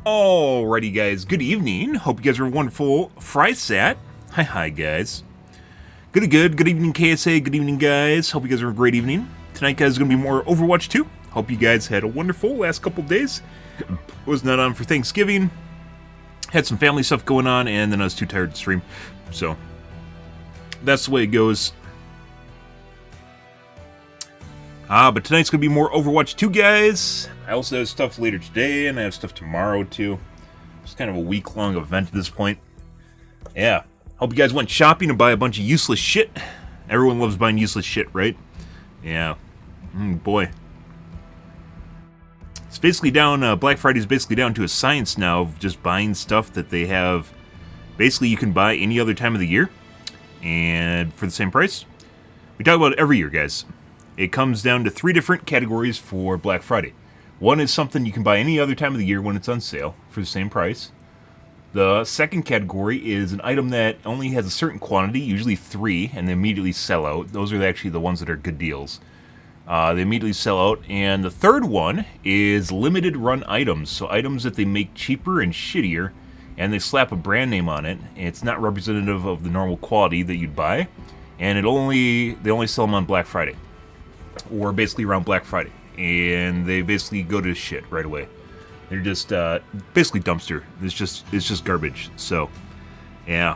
Alrighty guys, good evening. Hope you guys are wonderful. Frysat. Hi guys. Good evening KSA, good evening guys. Hope you guys are a great evening. Tonight guys is going to be more Overwatch 2. Hope you guys had a wonderful last couple days. Was not on for Thanksgiving. Had some family stuff going on and then I was too tired to stream. So, that's the way it goes. But tonight's going to be more Overwatch 2, guys. I also have stuff later today, and I have stuff tomorrow, too. It's kind of a week-long event at this point. Yeah. Hope you guys went shopping to buy a bunch of useless shit. Everyone loves buying useless shit, right? Yeah. Boy. It's basically down, Black Friday's basically down to a science now of just buying stuff that they have. Basically, you can buy any other time of the year, and for the same price. We talk about it every year, guys. It comes down to 3 different categories for Black Friday. One is something you can buy any other time of the year when it's on sale for the same price. The second category is an item that only has a certain quantity, usually 3, and they immediately sell out. Those are actually the ones that are good deals. They immediately sell out. And the third one is limited run items. So items that they make cheaper and shittier, and they slap a brand name on it. It's not representative of the normal quality that you'd buy. And they only sell them on Black Friday. Or basically around Black Friday, and they basically go to shit right away. They're just basically dumpster. It's just garbage. So, yeah,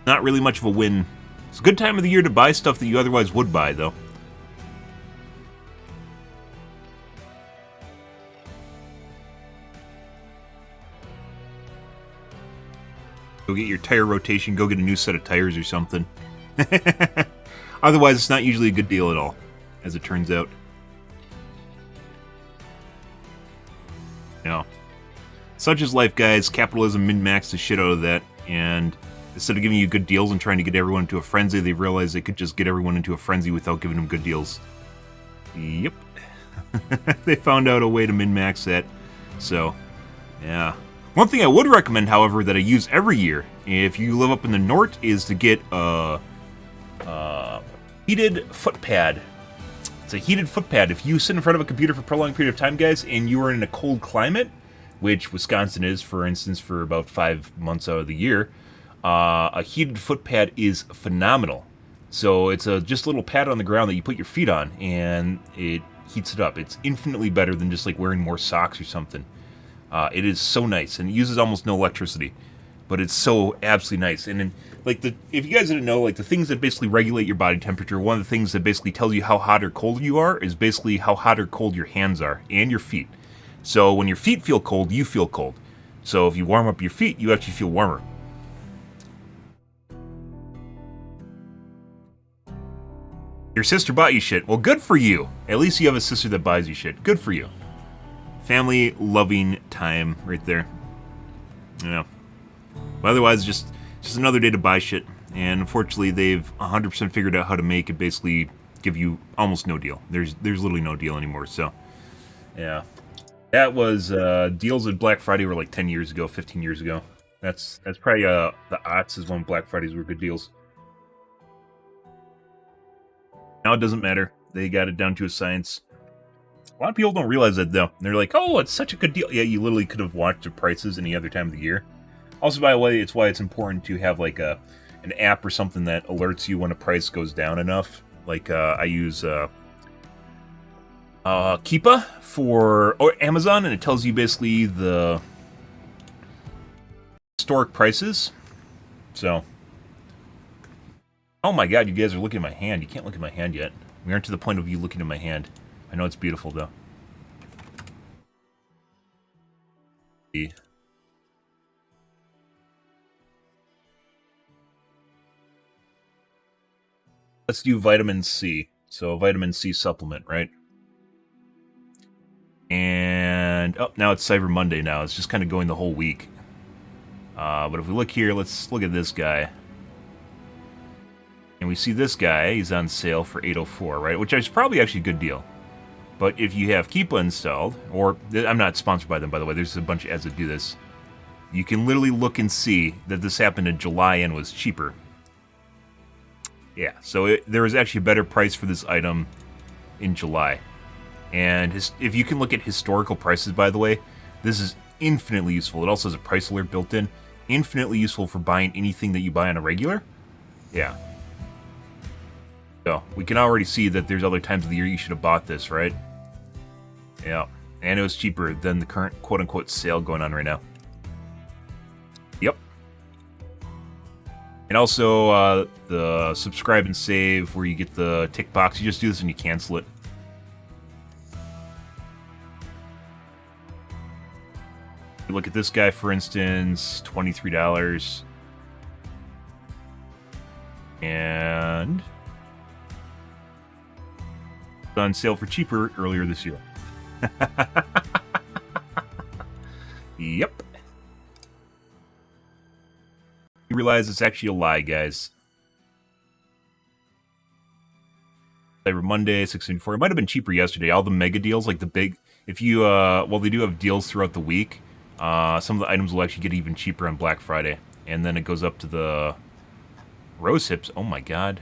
not really much of a win. It's a good time of the year to buy stuff that you otherwise would buy, though. Go get your tire rotation, go get a new set of tires or something. Otherwise, it's not usually a good deal at all, as it turns out. Yeah. Such is life, guys. Capitalism min-maxed the shit out of that, and instead of giving you good deals and trying to get everyone into a frenzy, they realized they could just get everyone into a frenzy without giving them good deals. Yep. They found out a way to min-max that, so, yeah. One thing I would recommend, however, that I use every year, if you live up in the north, is to get a heated foot pad. It's a heated foot pad. If you sit in front of a computer for a prolonged period of time, guys, and you are in a cold climate, which Wisconsin is, for instance, for about 5 months out of the year, a heated foot pad is phenomenal. So it's just a little pad on the ground that you put your feet on, and it heats it up. It's infinitely better than just like wearing more socks or something. It is so nice, and it uses almost no electricity, but it's so absolutely nice. And then, like, if you guys didn't know, like, the things that basically regulate your body temperature, one of the things that basically tells you how hot or cold you are is basically how hot or cold your hands are, and your feet. So when your feet feel cold, you feel cold. So if you warm up your feet, you actually feel warmer. Your sister bought you shit. Well, good for you. At least you have a sister that buys you shit. Good for you. Family loving time right there. Yeah. But otherwise, just another day to buy shit. And unfortunately, they've 100% figured out how to make it basically give you almost no deal. There's literally no deal anymore. So, yeah. That was deals at Black Friday were like 10 years ago, 15 years ago. That's probably the aughts is when Black Fridays were good deals. Now it doesn't matter. They got it down to a science. A lot of people don't realize that, though. They're like, oh, it's such a good deal. Yeah, you literally could have watched the prices any other time of the year. Also, by the way, it's why it's important to have, like, an app or something that alerts you when a price goes down enough. Like, I use Keepa for Amazon, and it tells you basically the historic prices. So, oh my god, you guys are looking at my hand. You can't look at my hand yet. We aren't to the point of you looking at my hand. I know it's beautiful, though. Let's do vitamin C. So, vitamin C supplement, right? And, oh, now it's Cyber Monday now. It's just kind of going the whole week. But if we look here, let's look at this guy. And we see this guy, he's on sale for $804, right? Which is probably actually a good deal. But if you have Keepa installed, or I'm not sponsored by them, by the way, there's a bunch of ads that do this. You can literally look and see that this happened in July and was cheaper. Yeah, so there was actually a better price for this item in July. And if you can look at historical prices, by the way, this is infinitely useful. It also has a price alert built in. Infinitely useful for buying anything that you buy on a regular. Yeah. So, we can already see that there's other times of the year you should have bought this, right? Yeah. And it was cheaper than the current quote-unquote sale going on right now. Yep. And also, the subscribe and save, where you get the tick box. You just do this and you cancel it. Look at this guy, for instance, $23. And on sale for cheaper earlier this year. Yep. You realize it's actually a lie, guys. Cyber Monday, $6.74. It might have been cheaper yesterday. All the mega deals, like the big... If you, well, they do have deals throughout the week. Some of the items will actually get even cheaper on Black Friday. And then it goes up to the rose hips. Oh my god.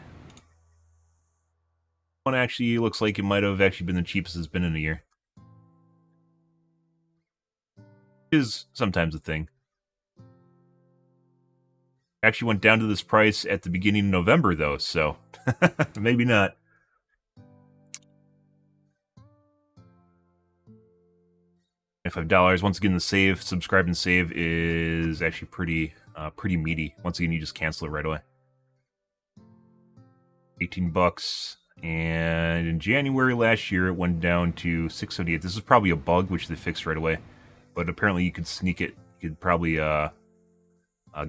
One actually looks like it might have actually been the cheapest it's been in a year. Is sometimes a thing. Actually went down to this price at the beginning of November, though, so maybe not. $5. Once again, the save, subscribe and save is actually pretty meaty. Once again, you just cancel it right away. $18. And in January last year, it went down to $6.78. This is probably a bug, which they fixed right away. But apparently you could sneak it. You could probably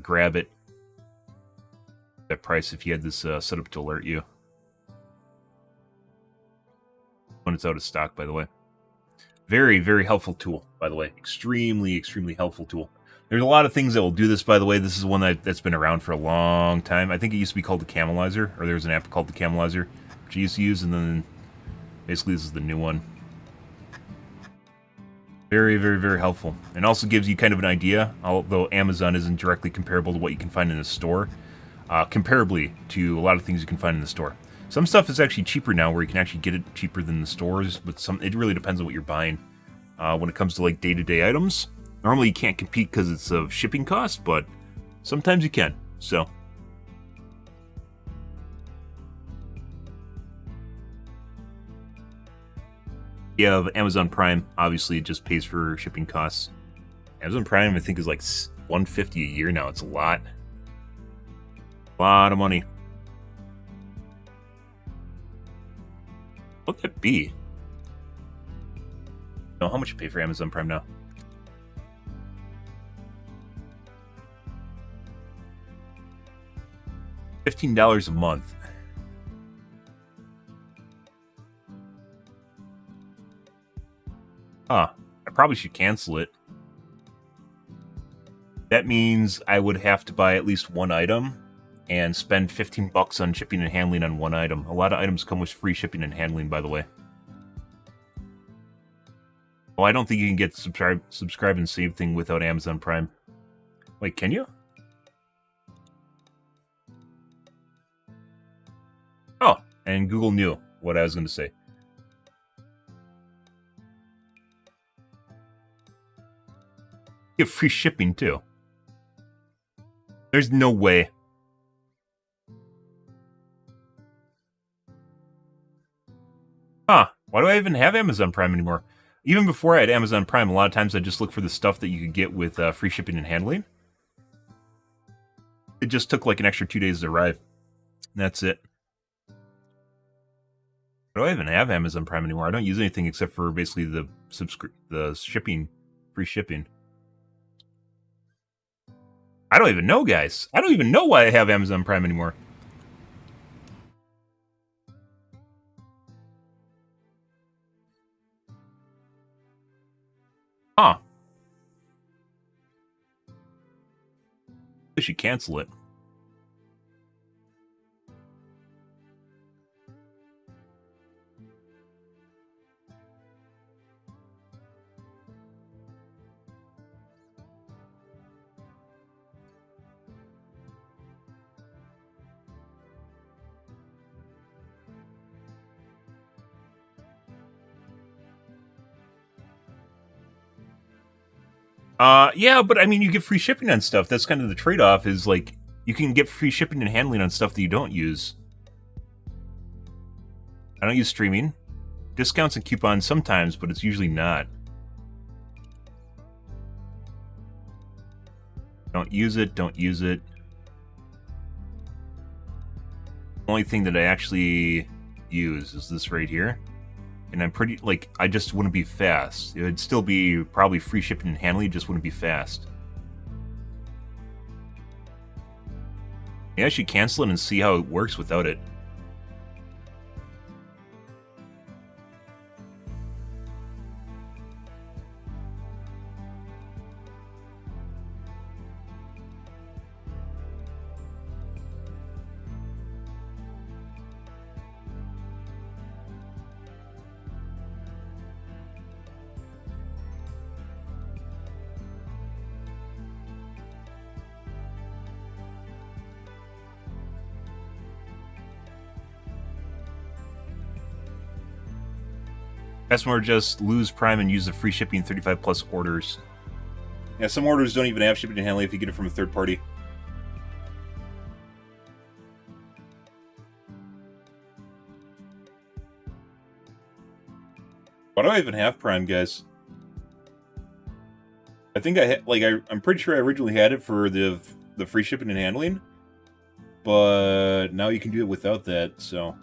grab it at that price if you had this set up to alert you. When it's out of stock, by the way. Very, very helpful tool, by the way. Extremely, extremely helpful tool. There's a lot of things that will do this, by the way. This is one that's been around for a long time. I think it used to be called the Camelizer, or there was an app called the Camelizer, which I used to use, and then basically this is the new one. Very, very, very helpful. And also gives you kind of an idea, although Amazon isn't directly comparable to what you can find in the store, comparably to a lot of things you can find in the store. Some stuff is actually cheaper now, where you can actually get it cheaper than the stores, but it really depends on what you're buying. When it comes to like day-to-day items, normally you can't compete because it's of shipping costs, but sometimes you can. So you have Amazon Prime. Obviously, it just pays for shipping costs. Amazon Prime, I think, is like $150 a year now. It's a lot of money. What would that be? No, how much you pay for Amazon Prime now? $15 a month. Huh. I probably should cancel it. That means I would have to buy at least one item and spend $15 on shipping and handling on one item. A lot of items come with free shipping and handling, by the way. Well, I don't think you can get the subscribe and save thing without Amazon Prime. Wait, can you? Oh, and Google knew what I was going to say. You have free shipping, too. There's no way. Huh. Why do I even have Amazon Prime anymore? Even before I had Amazon Prime, a lot of times I just look for the stuff that you could get with free shipping and handling. It just took like an extra 2 days to arrive. That's it. Why do I even have Amazon Prime anymore? I don't use anything except for basically the shipping, free shipping. I don't even know, guys. I don't even know why I have Amazon Prime anymore. Huh. I should cancel it. Yeah, but I mean, you get free shipping on stuff. That's kind of the trade-off, is like, you can get free shipping and handling on stuff that you don't use. I don't use streaming. Discounts and coupons sometimes, but it's usually not. Don't use it, don't use it. The only thing that I actually use is this right here. And I'm pretty, like, I just wouldn't be fast. It would still be probably free shipping and handling, it just wouldn't be fast. Maybe I should cancel it and see how it works without it. Customer just lose Prime and use the free shipping 35 plus orders. Yeah, some orders don't even have shipping and handling if you get it from a third party. Why do I even have Prime, guys? I think I'm pretty sure I originally had it for the free shipping and handling, but now you can do it without that, so...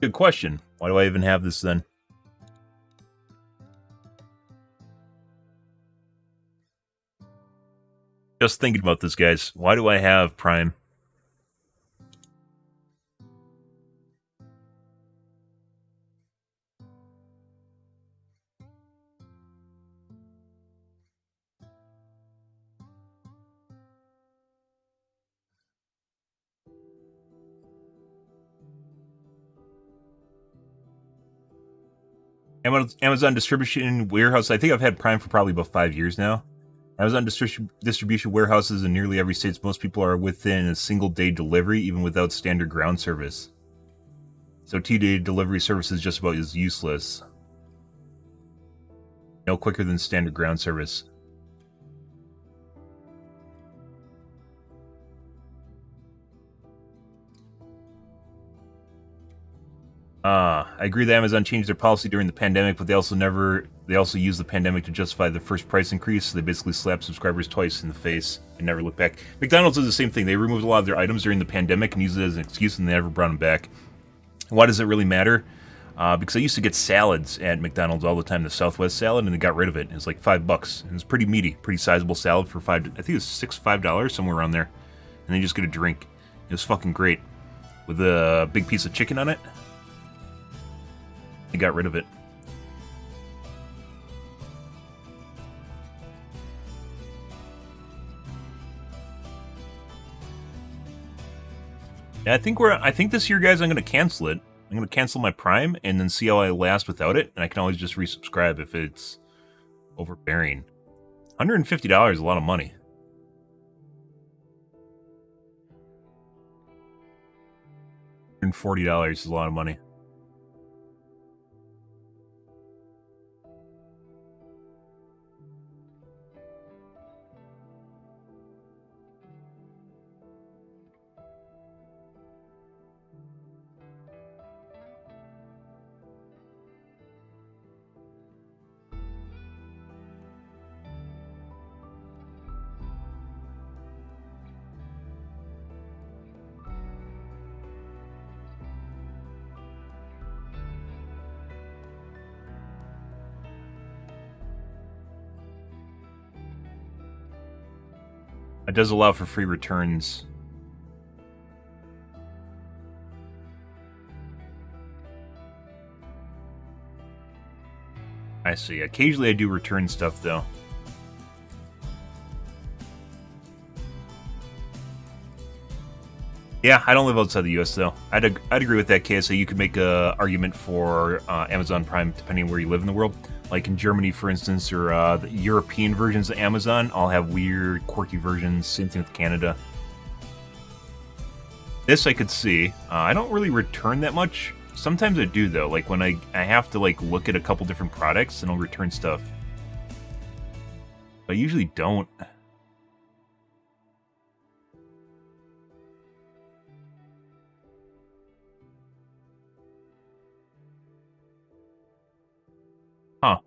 Good question. Why do I even have this then? Just thinking about this, guys. Why do I have Prime? Amazon distribution warehouse. I think I've had Prime for probably about 5 years now. Amazon distribution warehouses in nearly every state. Most people are within a single day delivery, even without standard ground service. So T-day delivery service is just about as useless. No quicker than standard ground service. I agree that Amazon changed their policy during the pandemic, but they also used the pandemic to justify the first price increase. So they basically slapped subscribers twice in the face and never looked back. McDonald's did the same thing. They removed a lot of their items during the pandemic and used it as an excuse, and they never brought them back. Why does it really matter? Because I used to get salads at McDonald's all the time, the Southwest salad, and they got rid of it. It was like $5. It was pretty meaty, pretty sizable salad for I think it was $5, somewhere around there. And then you just get a drink. It was fucking great. With a big piece of chicken on it. They got rid of it. Yeah, I think this year, guys, I'm going to cancel it. I'm going to cancel my Prime and then see how I last without it. And I can always just resubscribe if it's overbearing. $150 is a lot of money. $140 is a lot of money. It does allow for free returns. I see. Occasionally I do return stuff, though. Yeah, I don't live outside the U.S. though. I'd agree with that, KSA. You could make a argument for Amazon Prime depending on where you live in the world. Like in Germany, for instance, or the European versions of Amazon all have weird, quirky versions. Same thing with Canada. This I could see. I don't really return that much. Sometimes I do though. Like when I have to like look at a couple different products and I'll return stuff. I usually don't. Huh.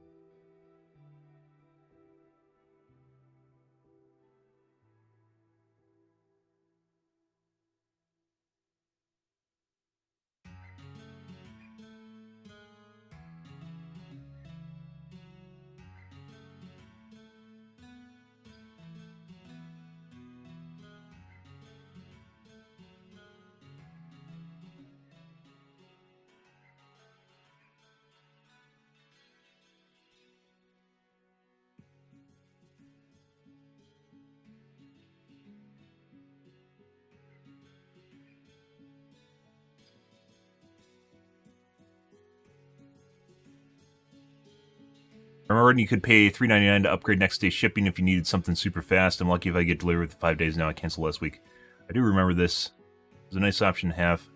Remember, you could pay $3.99 to upgrade next day shipping if you needed something super fast. I'm lucky if I get delivered within 5 days now. I canceled last week. I do remember this. It was a nice option to have.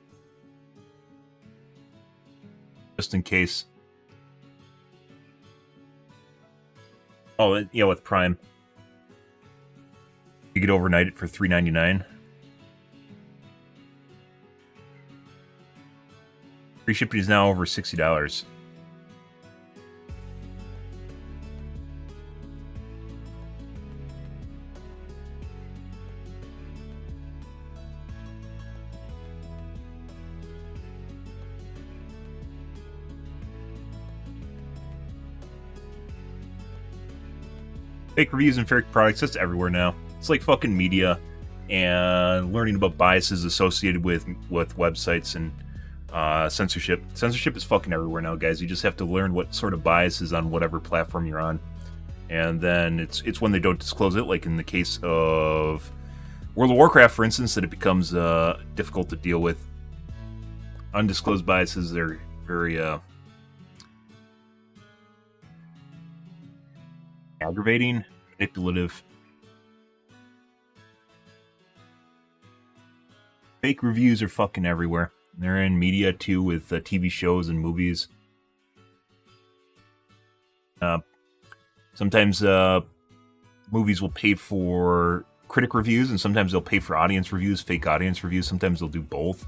Just in case. Oh, yeah, with Prime. You could overnight it for $3.99. Free shipping is now over $60. Fake reviews and fake products, that's everywhere now. It's like fucking media and learning about biases associated with websites and censorship. Censorship is fucking everywhere now, guys. You just have to learn what sort of bias is on whatever platform you're on. And then it's when they don't disclose it, like in the case of World of Warcraft, for instance, that it becomes difficult to deal with. Undisclosed biases, they're very aggravating, manipulative. Fake reviews are fucking everywhere. They're in media too, with TV shows and movies. Sometimes movies will pay for critic reviews, and sometimes they'll pay for audience reviews, fake audience reviews. Sometimes they'll do both.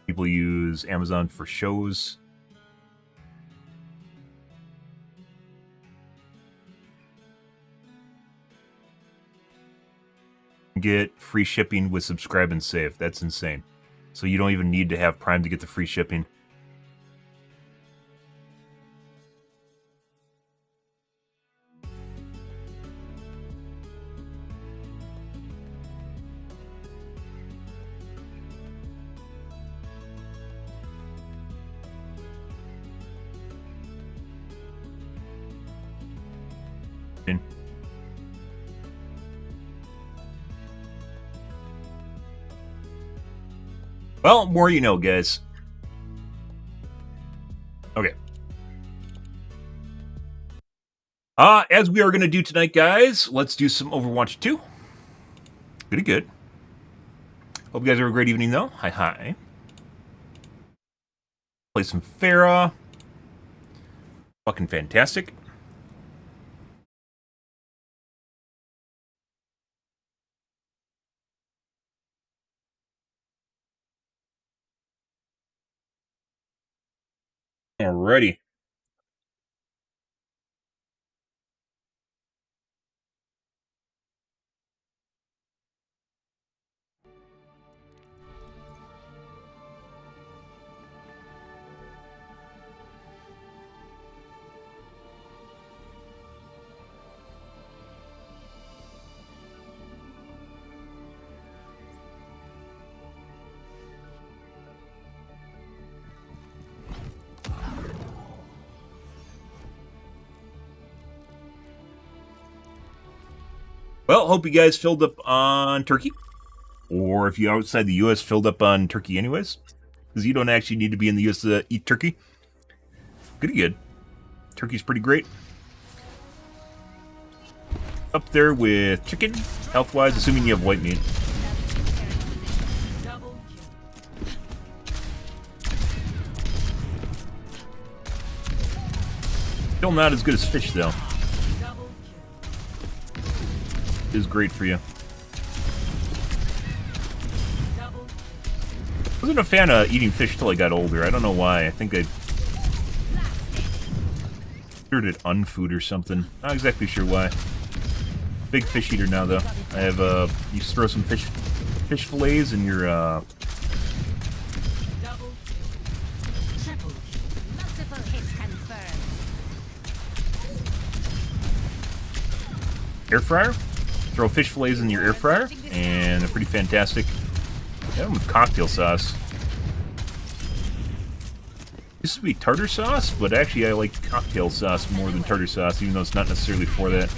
People use Amazon for shows. Get free shipping with subscribe and save. That's insane. So you don't even need to have Prime to get the free shipping. Well, more you know, guys. Okay. As we are going to do tonight, guys, let's do some Overwatch 2. Pretty good. Hope you guys have a great evening, though. Hi, hi. Play some Pharah. Fucking fantastic. Alrighty. Well, hope you guys filled up on turkey. Or if you're outside the U.S., filled up on turkey anyways. Because you don't actually need to be in the U.S. to eat turkey. Pretty good. Turkey's pretty great. Up there with chicken, health-wise, assuming you have white meat. Still not as good as fish, though. It is great for you. Wasn't a fan of eating fish till I got older. I don't know why. I think I considered it unfood or something. Not exactly sure why. Big fish eater now, though. I have you just throw some fish fillets in your air fryer. Throw fish fillets in your air fryer, and they're pretty fantastic. Yeah, them with cocktail sauce. This would be tartar sauce, but actually I like cocktail sauce more than tartar sauce, even though it's not necessarily for that.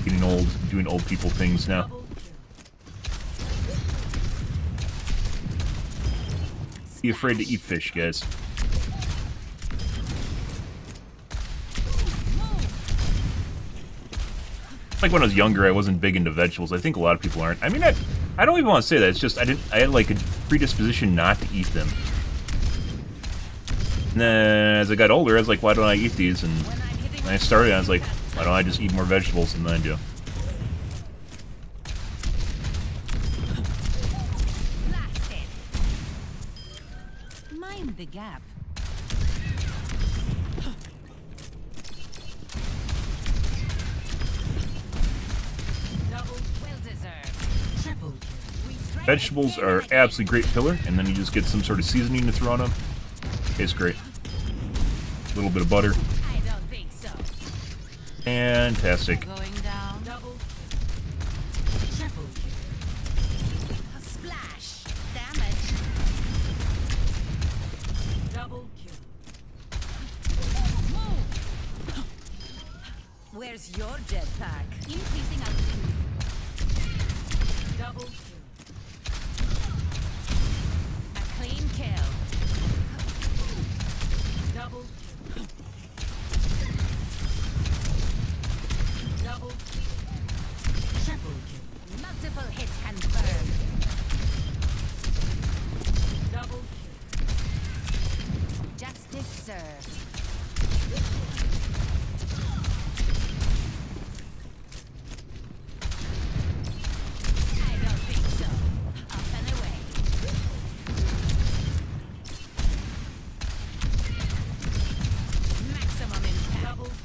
Getting old, doing old people things now. Be afraid to eat fish, guys. Like when I was younger, I wasn't big into vegetables. I think a lot of people aren't. I mean, I don't even want to say that. It's just I had like a predisposition not to eat them. And then as I got older, I was like, why don't I eat these? And when I started, I was like, why don't I just eat more vegetables than I do? Mind the gap. Vegetables are absolutely great filler, and then you just get some sort of seasoning to throw on them. Tastes great. A little bit of butter. I don't think so. Fantastic. Going down. Double. Triple. Splash. Damage. Double kill. Move. Where's your jetpack? Increasing altitude. Double kill. Clean kill. Double kill. Double kill. Triple kill. Multiple hits confirmed. Double kill. Justice served. I don't think so. Up and away. Maximum impact. Double kill.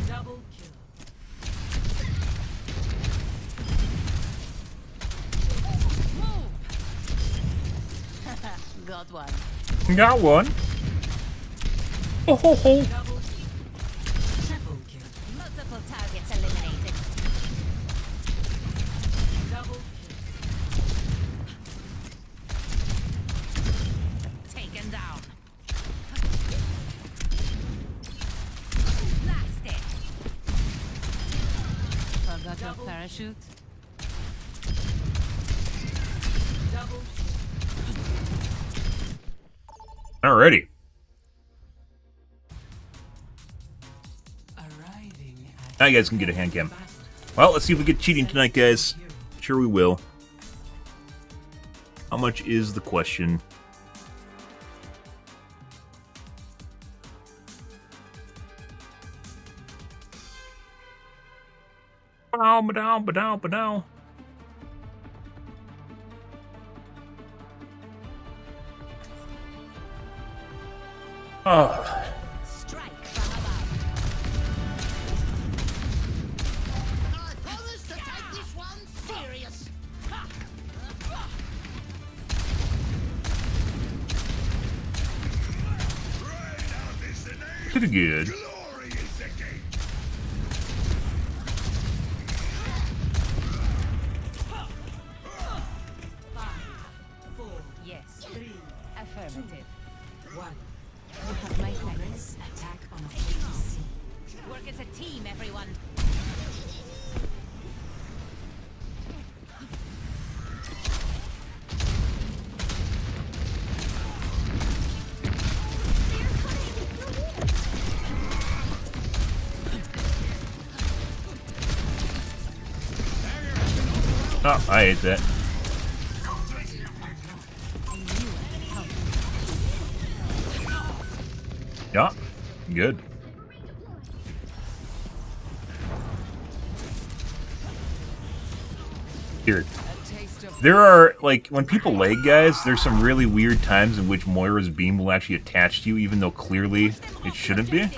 Double kill. Move. Got one. Got one. Oh ho ho. Double kill. Triple kill. Multiple targets eliminated. Double kill. Taken down. Blasted. Forgot your parachute? Double Alrighty. Now you guys can get a hand cam. Well, let's see if we get cheating tonight, guys. Sure we will. How much is the question? Ba-dow. Oh. strike from above. I promise to take this one serious. Pretty good. Yes. 3, Oh, I ate that. Yeah, good. Here. There are, like, when people lag, guys, there's some really weird times in which Moira's beam will actually attach to you, even though clearly it shouldn't be.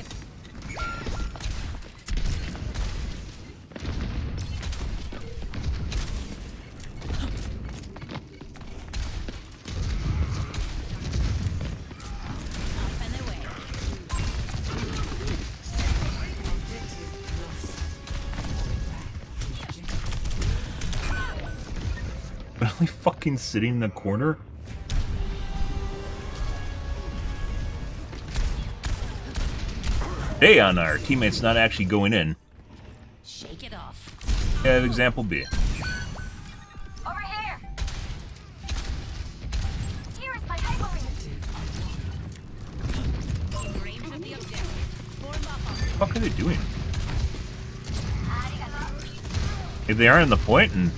Really fucking sitting in the corner? Hey, on our teammates not actually going in. Shake it off. Yeah, example B. Over here! Here is my hyperlink! In range of the objective. Form up. What the fuck are they doing? If they aren't in the point, and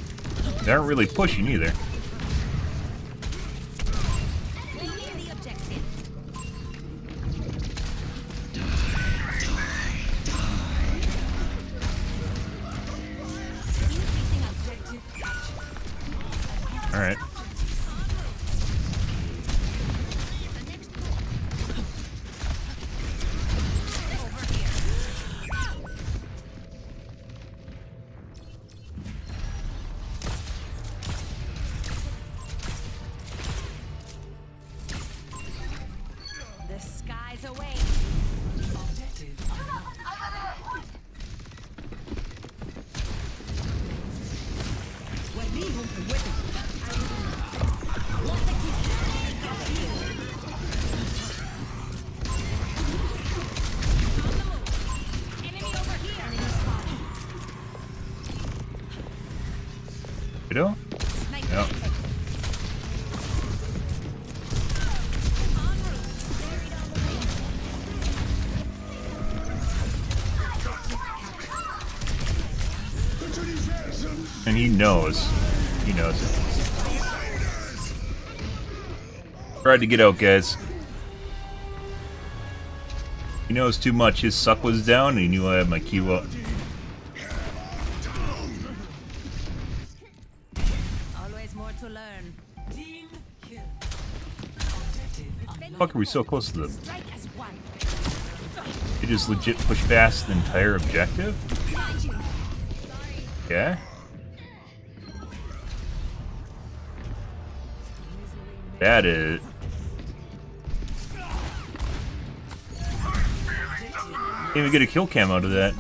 they aren't really pushing either. Clear the objective. Increasing objective. Alright. Over here. The skies away. Enemy over here. Widow? Sniper. Yep. En route. Buried on the way. And he knows. He knows it. Tried to get out, guys. He knows too much. His suck was down, and he knew I had my Q up. Always more to learn. Team kill. Fuck, are we so close to them? Strike as one. They just legit push past the entire objective? Got you. Yeah? That is... Can't even get a kill cam out of that.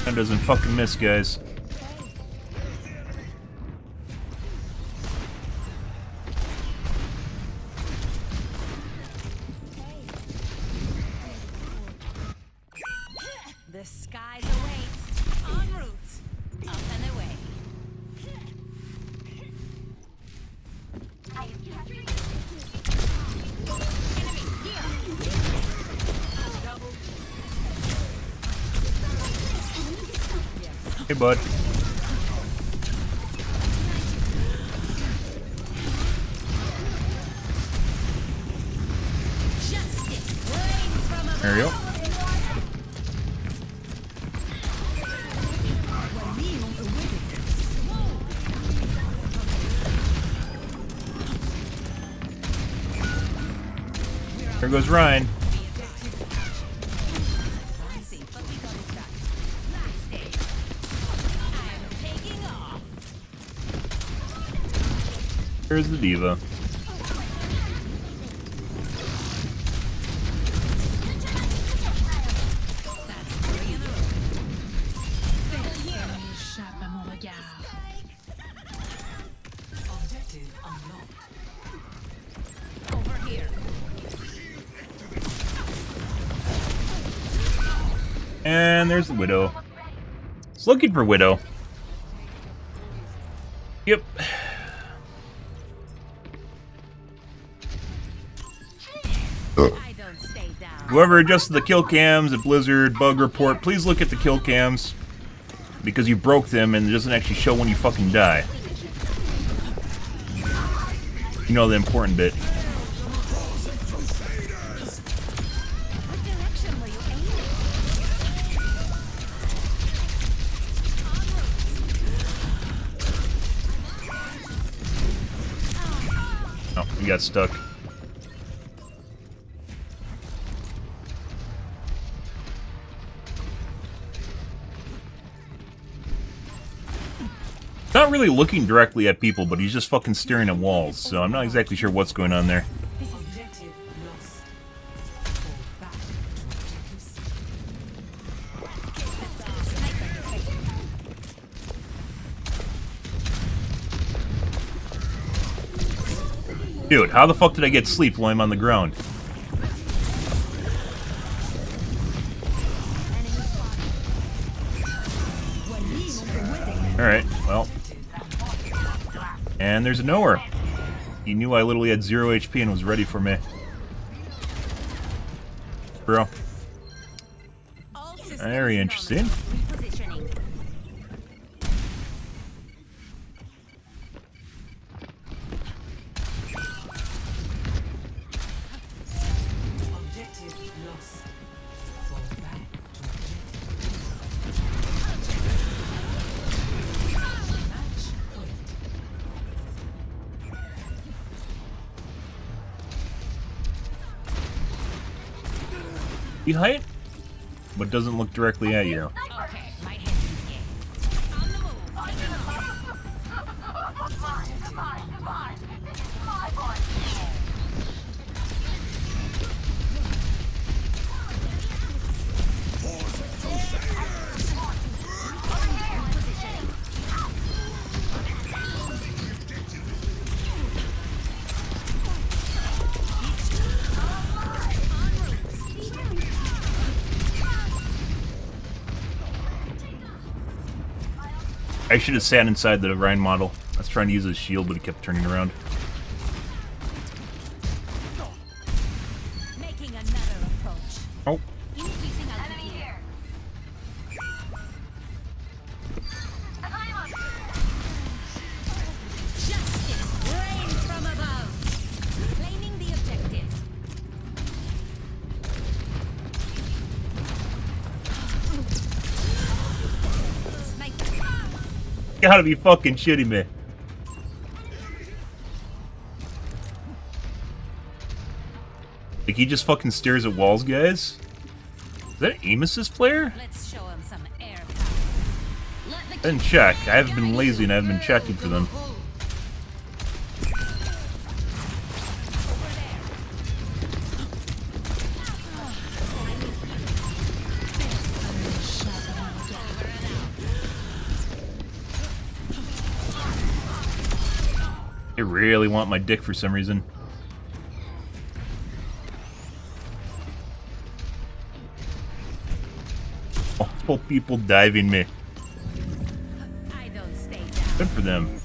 That doesn't fucking miss, guys. The skies await. En route. Up and away. I am capturing Enemy here. Hey, bud. Justice reigns from above. There you go. Here goes Ryan. Here's the diva. Échappe à mon regard. Over here. And there's the Widow. It's looking for Widow. Yep. I don't stay down. Whoever adjusted the kill cams at Blizzard Bug Report, please look at the kill cams. Because you broke them and it doesn't actually show when you fucking die. You know the important bit. What direction were you aiming? Oh, we got stuck. Not really looking directly at people, but he's just fucking staring at walls, so I'm not exactly sure what's going on there. Objective lost. Fall back to objective C. Dude, how the fuck did I get sleep while I'm on the ground? Alright, well. And there's a nowhere. He knew I literally had 0 HP and was ready for me. Bro. All systems Very interesting. repositioning. Objective lost. Fall back to objective. Match point. He height, but doesn't look directly at you. Okay, my head's in the game. On the move. I should have sat inside the Rhine model. I was trying to use his shield, but it kept turning around. Making another approach. Oh, Increasing altitude. Enemy here. Justice reigns from above. Claiming the objective. Sniper. you gotta be fucking shitting me. Like, he just fucking stares at walls, guys? Is that an aim assist player? Let's show him some air power. Let the I didn't check. I haven't been lazy and I haven't been checking for them. They really want my dick for some reason. Multiple people diving me. I don't stay down. Good for them.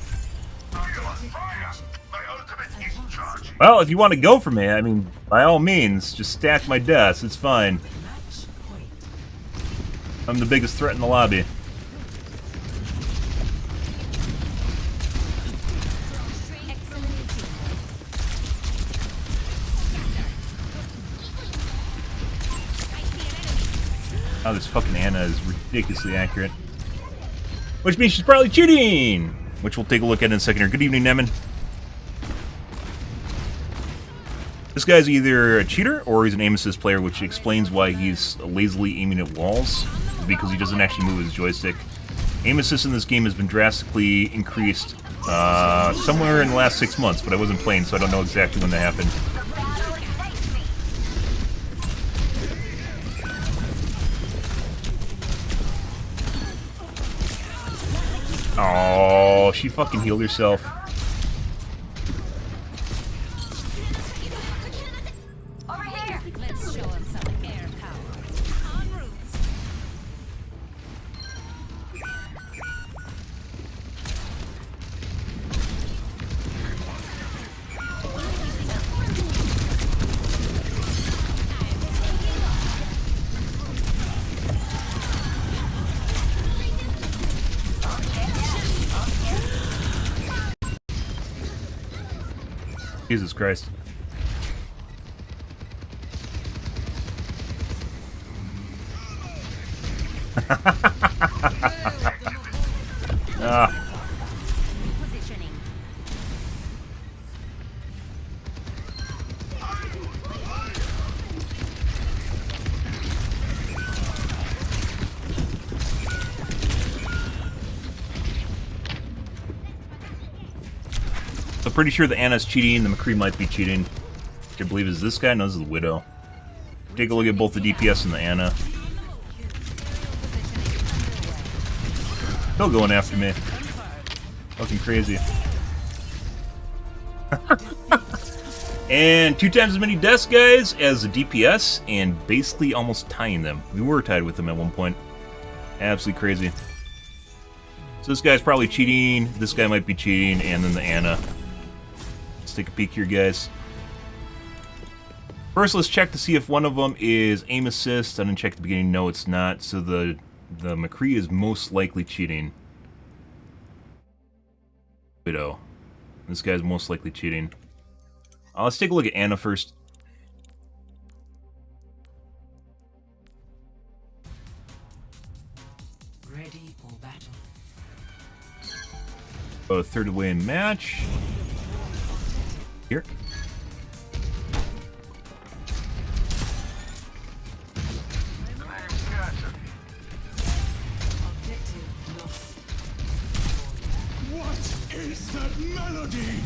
Well, if you want to go for me, I mean, by all means, just stack my deaths. It's fine. Match point. I'm the biggest threat in the lobby. Excellent teamwork. I see an enemy. Oh, this fucking Anna is ridiculously accurate. Which means she's probably cheating! Which we'll take a look at in a second here. Good evening, Nemen. This guy's either a cheater or he's an aim assist player, which explains why he's lazily aiming at walls, because he doesn't actually move his joystick. Aim assist in this game has been drastically increased somewhere in the last 6 months, but I wasn't playing, so I don't know exactly when that happened. Oh, she fucking healed herself. Over here. Let's show him some air power. En route. Jesus Christ. Ah. Positioning. I'm pretty sure the Anna's cheating, the McCree might be cheating. Which I believe is this guy? No, this is the Widow. Take a look at both the DPS and the Anna. Still going after me. Fucking crazy. And 2 times as many deaths, guys, as the DPS, and basically almost tying them. We were tied with them at one point. Absolutely crazy. So this guy's probably cheating, this guy might be cheating, and then the Anna. Let's take a peek here, guys. First, let's check to see if one of them is aim assist. I didn't check at the beginning. No, it's not. So the McCree is most likely cheating. Widow. This guy's most likely cheating. Let's take a look at Anna first. Ready for battle. A third away in match. Here. Objective lost. What is that melody?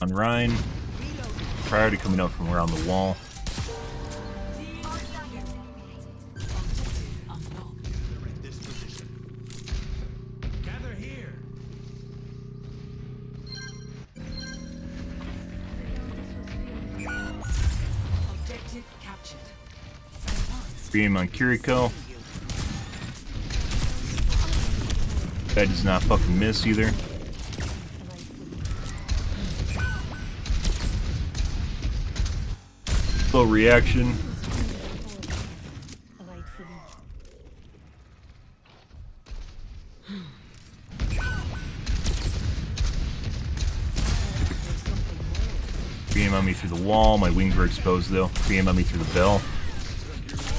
On Rhine. Priority coming out from around the wall. This position. Gather here. Objective captured. Beam on Kiriko. That does not fucking miss either. Slow reaction. Beam on me through the wall. My wings were exposed though. Beam on me through the bell.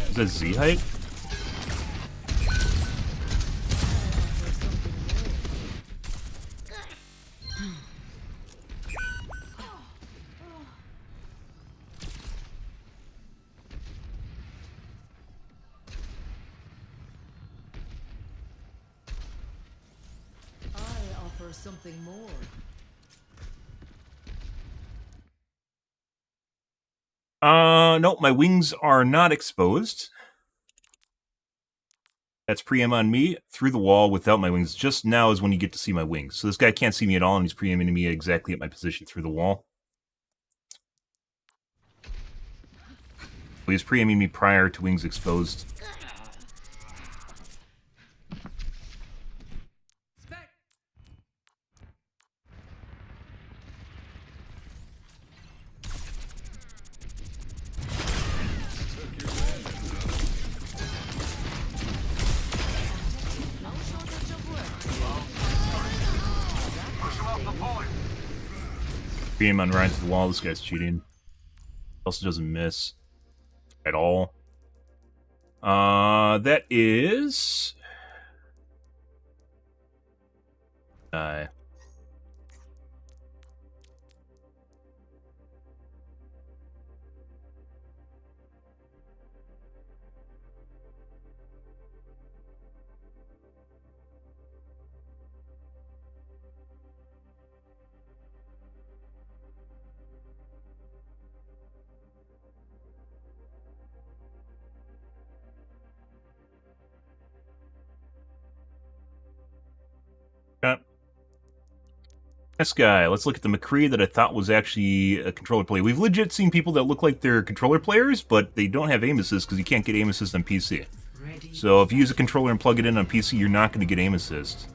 Is that Z height? I offer something more. Nope, my wings are not exposed. That's pre-aim on me through the wall without my wings. Just now is when you get to see my wings. So this guy can't see me at all, and he's pre-aiming me exactly at my position through the wall. He was pre-aiming me prior to wings exposed. Beam on Ryan to the wall. This guy's cheating. Also doesn't miss at all. That is. Okay. This guy, let's look at the McCree that I thought was actually a controller player. We've legit seen people that look like they're controller players, but they don't have aim assist because you can't get aim assist on PC. So if you use a controller and plug it in on PC, you're not going to get aim assist.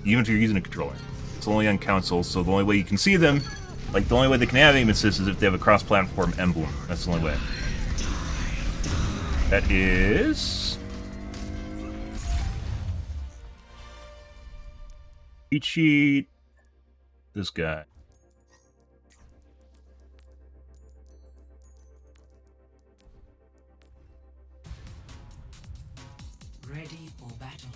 Even if you're using a controller. It's only on console, so the only way you can see them, like the only way they can have aim assist is if they have a cross-platform emblem. That's the only way. That is... cheat sheet. This guy. Ready for battle.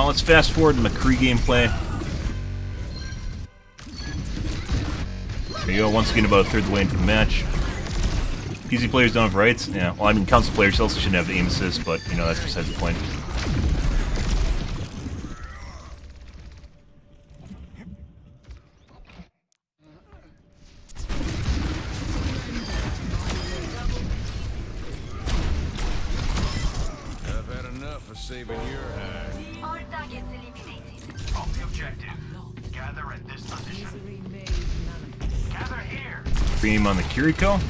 Let's fast forward to McCree gameplay. There you go, once again about a third of the way into the match. PC players don't have rights. Yeah, well, I mean, console players also shouldn't have aim assist, but, you know, that's besides the point. I've had enough of saving your hide. All targets eliminated. On the objective. Gather at this position. Misery made manifest. Gather here. Beam on the Kiriko.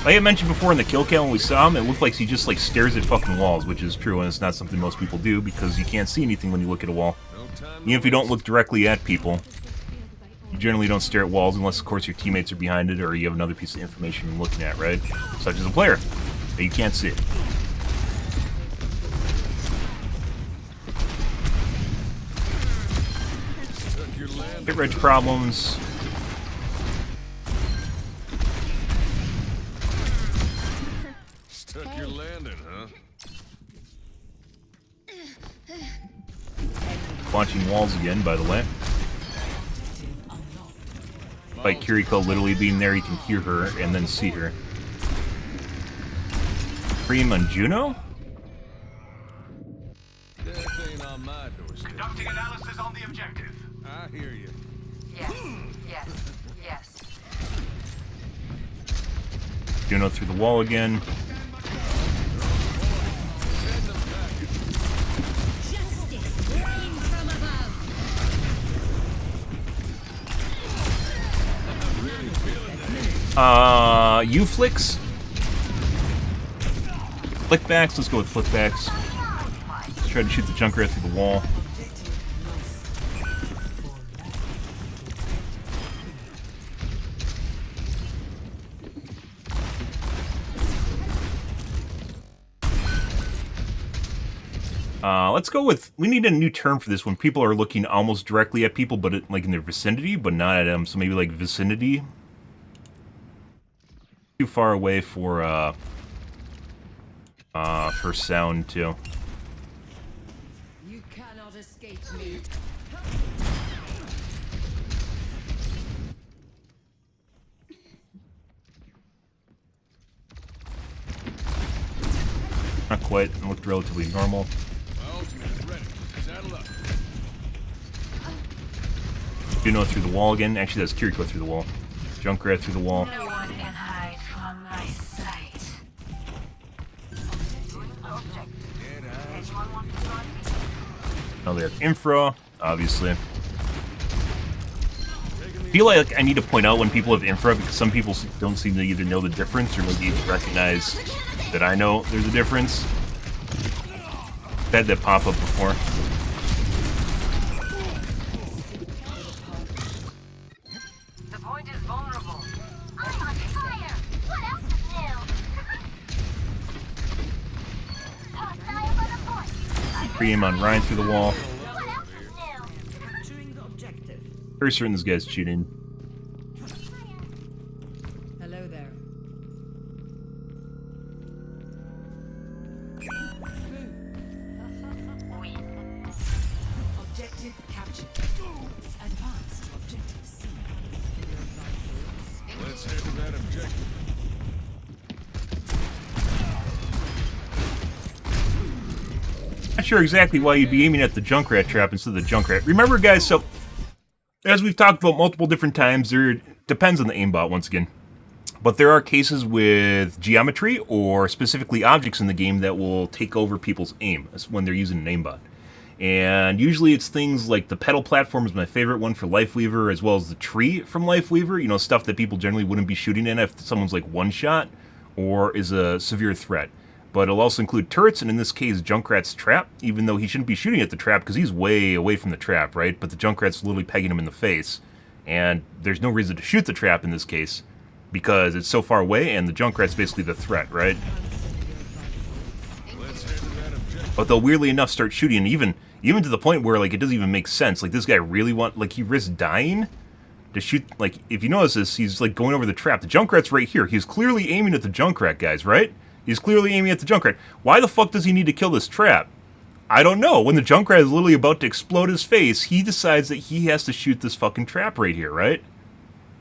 Like I mentioned before in the kill cam when we saw him, it looked like he just like stares at fucking walls, which is true, and it's not something most people do because you can't see anything when you look at a wall. No time. Even if you don't look directly at people, you generally don't stare at walls unless, of course, your teammates are behind it or you have another piece of information you're looking at, right? Such as a player that you can't see. Took your land. Hit reg problems. Stuck your landing, huh? Launching walls again, by the way. By Kiriko literally being there, you can hear her and then see her. Cream on Juno? Death ain't on my doorstep. Conducting analysis on the objective. I hear you. Yes, yes, yes. Juno through the wall again. Justice rain from above. U-flicks? Flickbacks? Let's go with flickbacks. Let's try to shoot the Junkrat through the wall. Let's go with, we need a new term for this when people are looking almost directly at people, but like in their vicinity, but not at them. So maybe like vicinity. Too far away for sound too. You cannot escape me. Not quite. It looked relatively normal. My ultimate is ready. Saddle up. Juno through the wall again. Actually, that's Kiriko through the wall. Junkrat through the wall. No one can hide from my sight. Anyone want to join me? Now they have infra, obviously. I feel like I need to point out when people have infra because some people don't seem to either know the difference or maybe even recognize that I know there's a difference. I've had that pop up before. The point is vulnerable. I'm on fire! What else is new? Hostile for the point. Pre-aim on Ryan through the wall. What else is new? Capturing the objective. Very certain this guy's cheating. Hello there. Objective captured. Advance to objective C. Let's head to that objective. Not sure exactly why you'd be aiming at the Junkrat trap instead of the Junkrat. Remember, guys, so as we've talked about multiple different times, there depends on the aimbot once again. But there are cases with geometry or specifically objects in the game that will take over people's aim when they're using an aimbot. And usually it's things like the pedal platform is my favorite one for Lifeweaver, as well as the tree from Lifeweaver, you know, stuff that people generally wouldn't be shooting in if someone's like one-shot or is a severe threat. But it'll also include turrets, and in this case, Junkrat's trap, even though he shouldn't be shooting at the trap because he's way away from the trap, right? But the Junkrat's literally pegging him in the face, and there's no reason to shoot the trap in this case, because it's so far away, and the Junkrat's basically the threat, right? But they'll weirdly enough start shooting, and even to the point where like it doesn't even make sense. Like this guy really he risks dying to shoot. Like if you notice this, he's like going over the trap. The Junkrat's right here. He's clearly aiming at the Junkrat, guys, right? He's clearly aiming at the Junkrat. Why the fuck does he need to kill this trap? I don't know. When the Junkrat is literally about to explode his face, he decides that he has to shoot this fucking trap right here, right?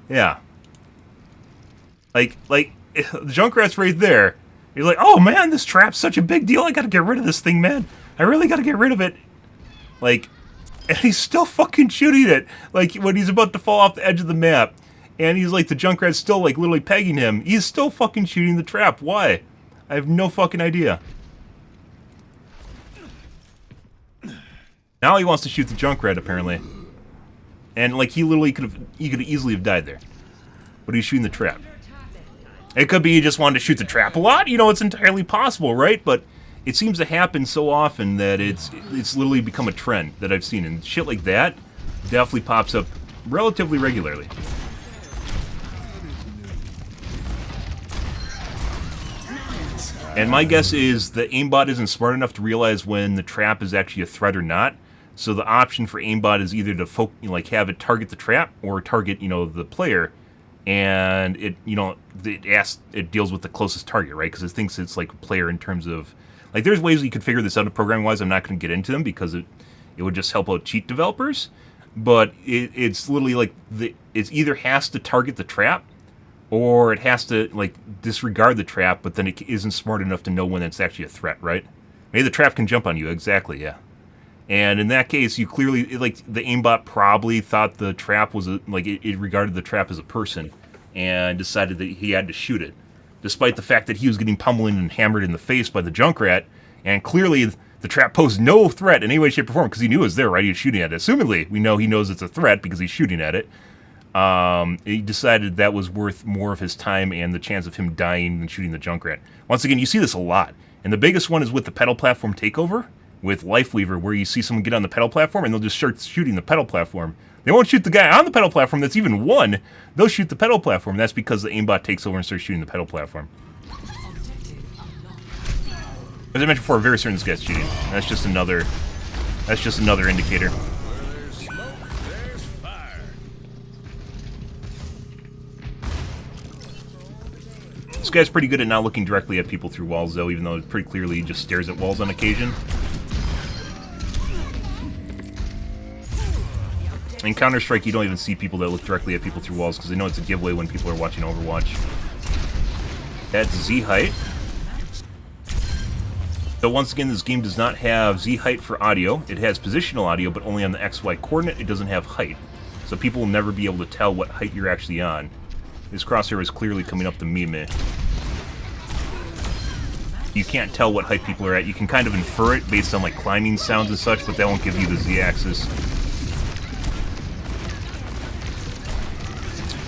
Yeah. Like, the Junkrat's right there. He's like, oh man, this trap's such a big deal. I gotta get rid of this thing, man. I really gotta get rid of it. Like, and he's still fucking shooting it. Like, when he's about to fall off the edge of the map. And he's like, the Junkrat's still, like, literally pegging him. He's still fucking shooting the trap. Why? I have no fucking idea. Now he wants to shoot the Junkrat, apparently. And, like, he could easily have died there. But he's shooting the trap. It could be he just wanted to shoot the trap a lot. You know, it's entirely possible, right? But it seems to happen so often that it's literally become a trend that I've seen. And shit like that definitely pops up relatively regularly. And my guess is the aimbot isn't smart enough to realize when the trap is actually a threat or not. So the option for aimbot is either to have it target the trap or target, you know, the player. And it, you know, it deals with the closest target, right? Because it thinks it's like a player in terms of, like, there's ways you could figure this out programming wise. I'm not going to get into them because it would just help out cheat developers. But it's literally like it either has to target the trap or it has to like disregard the trap, but then it isn't smart enough to know when it's actually a threat, right? Maybe the trap can jump on you, exactly, yeah. And in that case, you clearly, like, the aimbot probably thought the trap was, it regarded the trap as a person and decided that he had to shoot it, despite the fact that he was getting pummeled and hammered in the face by the Junkrat, and clearly the trap posed no threat in any way, shape, or form, because he knew it was there, right? He was shooting at it. Assumedly, we know he knows it's a threat because he's shooting at it. He decided that was worth more of his time and the chance of him dying than shooting the Junkrat. Once again, you see this a lot. And the biggest one is with the pedal platform takeover, with Lifeweaver, where you see someone get on the pedal platform and they'll just start shooting the pedal platform. They won't shoot the guy on the pedal platform that's even won. They'll shoot the pedal platform. That's because the aimbot takes over and starts shooting the pedal platform. As I mentioned before, very certain this guy's cheating. That's just another indicator. Where there's smoke, there's fire. This guy's pretty good at not looking directly at people through walls, though, even though it pretty clearly he just stares at walls on occasion. In Counter-Strike, you don't even see people that look directly at people through walls, because they know it's a giveaway when people are watching Overwatch. That's Z-height. So once again, this game does not have Z-height for audio. It has positional audio, but only on the XY coordinate. It doesn't have height. So people will never be able to tell what height you're actually on. This crosshair is clearly coming up to me. You can't tell what height people are at. You can kind of infer it based on like climbing sounds and such, but that won't give you the Z-axis.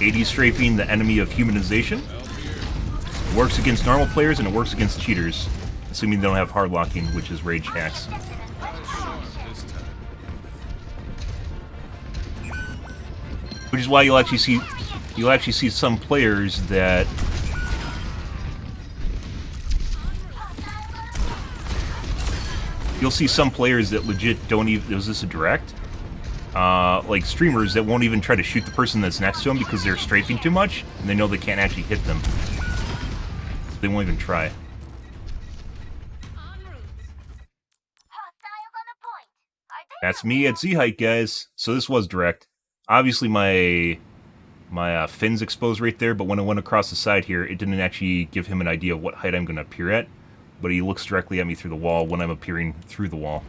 AD strafing, the enemy of humanization. It works against normal players and it works against cheaters, assuming they don't have hard locking, which is rage hacks. Which is why you'll actually see some players that legit don't even. Was this a direct? Like streamers that won't even try to shoot the person that's next to them because they're strafing too much and they know they can't actually hit them. They won't even try. That's me at Z-height, guys. So this was direct. Obviously my fins exposed right there, but when I went across the side here, it didn't actually give him an idea of what height I'm going to appear at. But he looks directly at me through the wall when I'm appearing through the wall.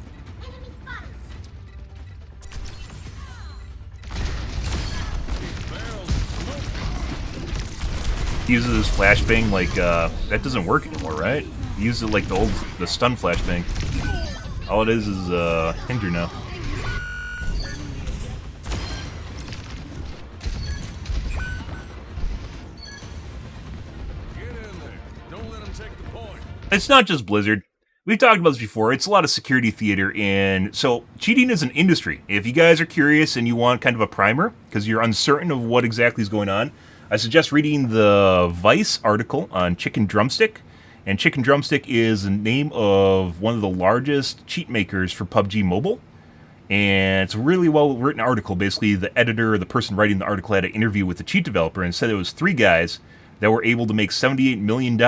He uses his flashbang like, that doesn't work anymore, right? He uses it like the stun flashbang. All it is hinder now. Get in there. Don't let them take the point. It's not just Blizzard. We've talked about this before. It's a lot of security theater, and so cheating is an industry. If you guys are curious and you want kind of a primer, because you're uncertain of what exactly is going on, I suggest reading the Vice article on Chicken Drumstick. And Chicken Drumstick is the name of one of the largest cheat makers for PUBG Mobile. And it's a really well-written article. Basically, the editor, or the person writing the article, had an interview with the cheat developer and said it was 3 guys that were able to make $78 million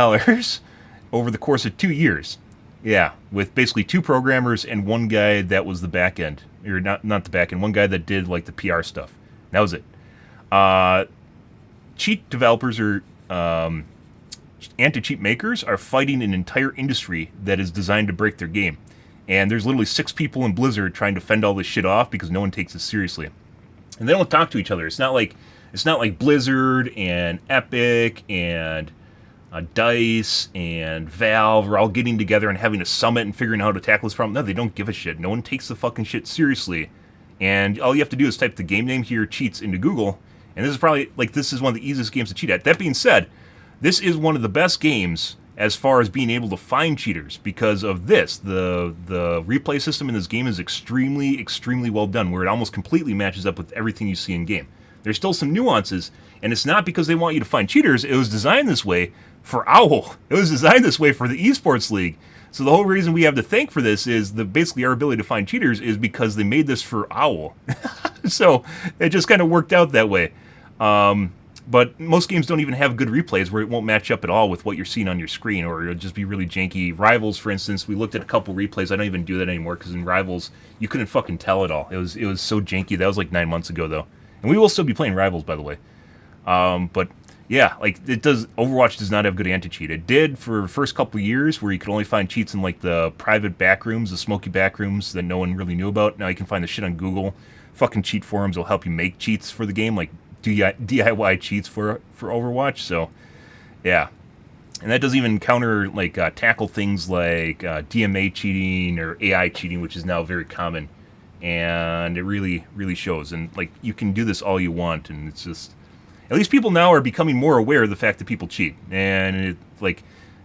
over the course of 2 years. Yeah, with basically 2 programmers and 1 guy that was the back end. Or not the back end, 1 guy that did like the PR stuff. That was it. Cheat developers or anti-cheat makers are fighting an entire industry that is designed to break their game. And there's literally 6 people in Blizzard trying to fend all this shit off because no one takes it seriously. And they don't talk to each other. It's not like Blizzard and Epic and DICE and Valve are all getting together and having a summit and figuring out how to tackle this problem. No, they don't give a shit. No one takes the fucking shit seriously. And all you have to do is type the game name here, cheats, into Google. And this is probably, this is one of the easiest games to cheat at. That being said, this is one of the best games as far as being able to find cheaters because of this. The replay system in this game is extremely, extremely well done, where it almost completely matches up with everything you see in game. There's still some nuances, and it's not because they want you to find cheaters. It was designed this way for OWL. It was designed this way for the esports league. So the whole reason we have to thank for this is basically our ability to find cheaters is because they made this for OWL. So it just kind of worked out that way. But most games don't even have good replays where it won't match up at all with what you're seeing on your screen, or it'll just be really janky. Rivals, for instance, we looked at a couple replays. I don't even do that anymore because in Rivals, you couldn't fucking tell at all. It was so janky. That was like 9 months ago, though. And we will still be playing Rivals, by the way. But yeah, Overwatch does not have good anti-cheat. It did for the first couple of years where you could only find cheats in like the private back rooms, the smoky back rooms that no one really knew about. Now you can find the shit on Google. Fucking cheat forums will help you make cheats for the game, like DIY cheats for Overwatch. So yeah, and that doesn't even counter tackle things like DMA cheating or AI cheating, which is now very common, and it really shows. And you can do this all you want, and it's just, at least people now are becoming more aware of the fact that people cheat. And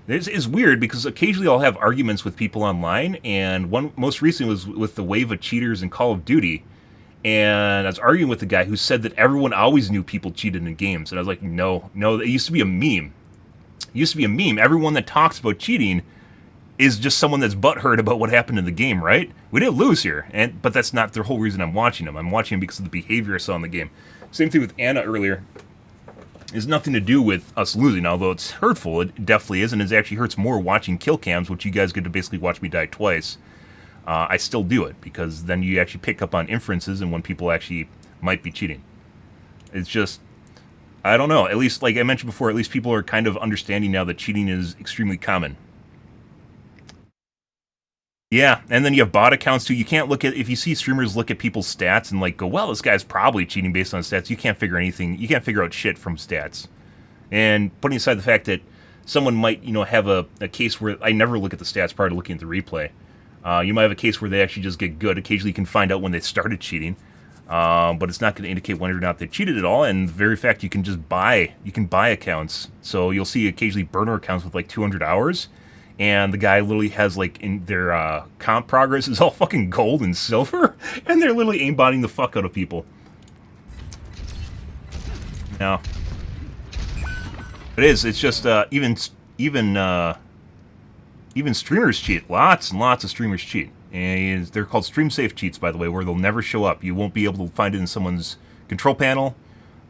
it's weird because occasionally I'll have arguments with people online, and one most recently was with the wave of cheaters in Call of Duty. And I was arguing with the guy who said that everyone always knew people cheated in games. And I was like, no, it used to be a meme. Everyone that talks about cheating is just someone that's butthurt about what happened in the game, right? We didn't lose here, but that's not the whole reason I'm watching them. I'm watching them because of the behavior I saw in the game. Same thing with Anna earlier. It has nothing to do with us losing, although it's hurtful. It definitely is, and it actually hurts more watching kill cams, which you guys get to basically watch me die twice. I still do it, because then you actually pick up on inferences and when people actually might be cheating. It's just, I don't know. At least, like I mentioned before, at least people are kind of understanding now that cheating is extremely common. Yeah, and then you have bot accounts too. You can't look at, if you see streamers look at people's stats and go, well, this guy's probably cheating based on stats. You can't figure anything. You can't figure out shit from stats. And putting aside the fact that someone might, have a case where I never look at the stats prior to looking at the replay. You might have a case where they actually just get good. Occasionally you can find out when they started cheating. But it's not going to indicate whether or not they cheated at all. And the very fact you can buy accounts. So you'll see occasionally burner accounts with 200 hours. And the guy literally has in their comp progress is all fucking gold and silver. And they're literally aimbotting the fuck out of people. No. It is. It's just even streamers cheat. Lots and lots of streamers cheat. And they're called stream safe cheats, by the way, where they'll never show up. You won't be able to find it in someone's control panel.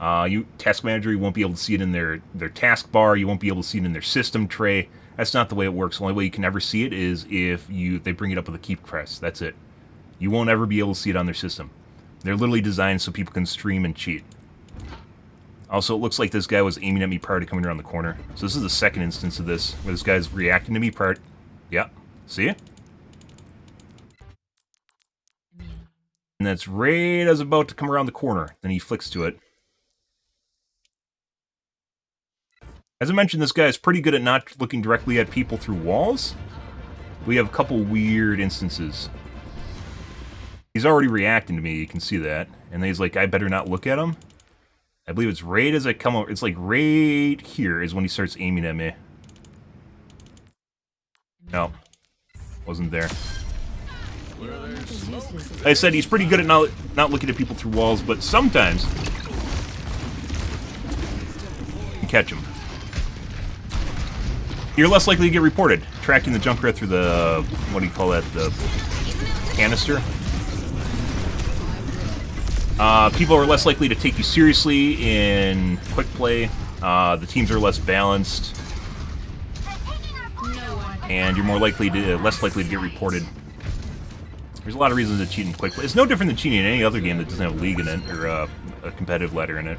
Task manager, you won't be able to see it in their task bar. You won't be able to see it in their system tray. That's not the way it works. The only way you can ever see it is if they bring it up with a keep press. That's it. You won't ever be able to see it on their system. They're literally designed so people can stream and cheat. Also, it looks like this guy was aiming at me prior to coming around the corner. So this is the second instance of this, where this guy's reacting to me prior. Yeah, see it? And that's right as about to come around the corner. Then he flicks to it. As I mentioned, this guy is pretty good at not looking directly at people through walls. We have a couple weird instances. He's already reacting to me, you can see that. And then he's like, I better not look at him. I believe it's right as I come over. It's like right here is when he starts aiming at me. No. Wasn't there. Like I said, he's pretty good at not looking at people through walls, but sometimes you can catch him. You're less likely to get reported. Tracking the Junkrat through the, what do you call that, the canister. People are less likely to take you seriously in quick play. The teams are less balanced. And you're less likely to get reported. There's a lot of reasons to cheat in quick play. It's no different than cheating in any other game that doesn't have a league in it, or a competitive ladder in it.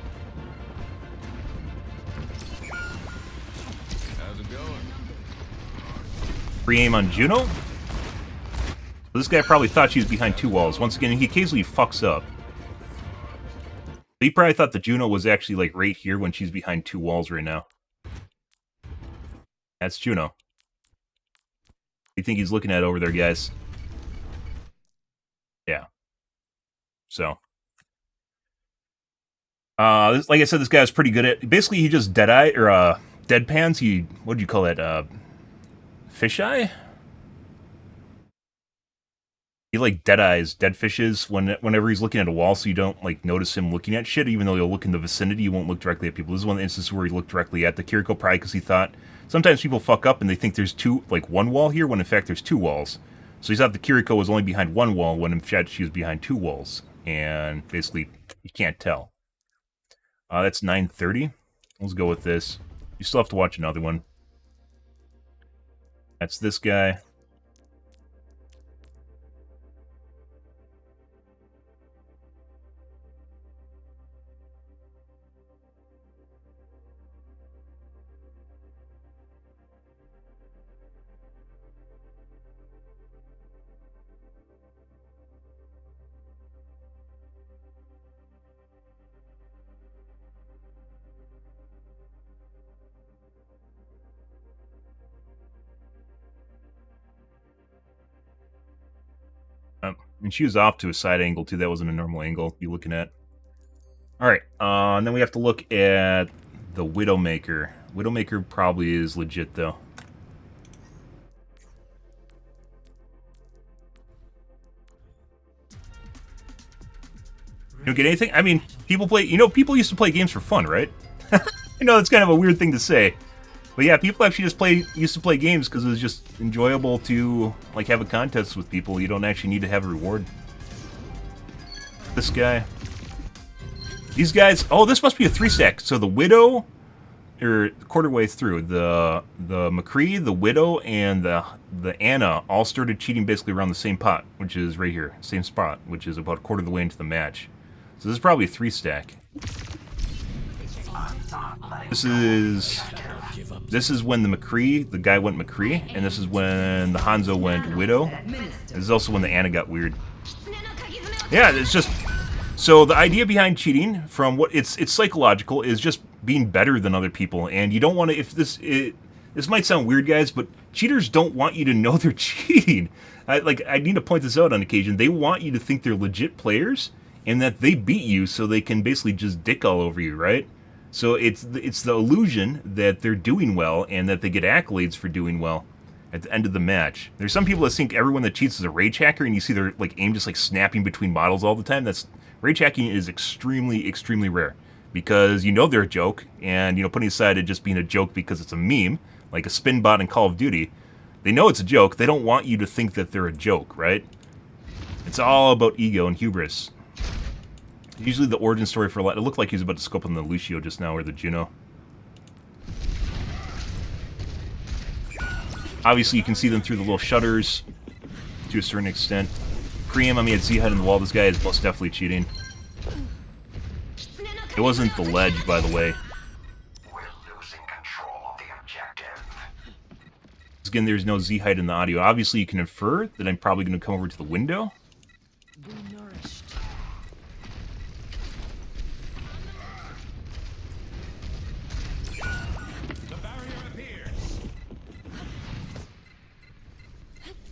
How's it going? Free aim on Juno. This guy probably thought she was behind two walls. Once again, he occasionally fucks up. He probably thought the Juno was actually like right here when she's behind two walls right now. That's Juno. What do you think he's looking at over there, guys? Yeah. So. Like I said, this guy's pretty good at... Basically, he just deadpans. What do you call that? Fisheye? He like dead fishes whenever he's looking at a wall, so you don't like notice him looking at shit. Even though he'll look in the vicinity, you won't look directly at people. This is one of the instances where he looked directly at the Kiriko, probably because he thought sometimes people fuck up and they think there's one wall here, when in fact there's two walls. So he thought the Kiriko was only behind one wall, when in fact she was behind two walls, and basically you can't tell. That's 9:30. Let's go with this. You still have to watch another one. That's this guy. And she was off to a side angle, too. That wasn't a normal angle to be looking at. Alright, and then we have to look at the Widowmaker. Widowmaker probably is legit, though. You don't get anything? I mean, people used to play games for fun, right? I know that's kind of a weird thing to say. But yeah, people actually used to play games because it was just enjoyable to like have a contest with people. You don't actually need to have a reward. This guy. These guys, oh, this must be a 3-stack. So the Widow, or quarter way through, the McCree, the Widow, and the Anna all started cheating basically around the same pot, which is right here, same spot, which is about a quarter of the way into the match. So this is probably a 3-stack. This is when the guy went McCree, and this is when the Hanzo went Widow. This is also when the Anna got weird. Yeah, it's just... So the idea behind cheating, from what it's psychological, is just being better than other people, and you don't want to... This might sound weird, guys, but cheaters don't want you to know they're cheating. I need to point this out on occasion. They want you to think they're legit players, and that they beat you so they can basically just dick all over you, right? So it's the illusion that they're doing well and that they get accolades for doing well at the end of the match. There's some people that think everyone that cheats is a rage hacker, and you see their like aim just like snapping between models all the time. Rage hacking is extremely, extremely rare, because you know they're a joke, and putting aside it just being a joke because it's a meme, like a spin bot in Call of Duty, they know it's a joke. They don't want you to think that they're a joke, right? It's all about ego and hubris. Usually the origin story for a lot... It looked like he was about to scope on the Lucio just now, or the Juno. Obviously, you can see them through the little shutters to a certain extent. Pre-aim on me at Z-Head in the wall. This guy is most definitely cheating. It wasn't the ledge, by the way. We're losing control of the objective. Again, there's no Z-Height in the audio. Obviously, you can infer that I'm probably going to come over to the window.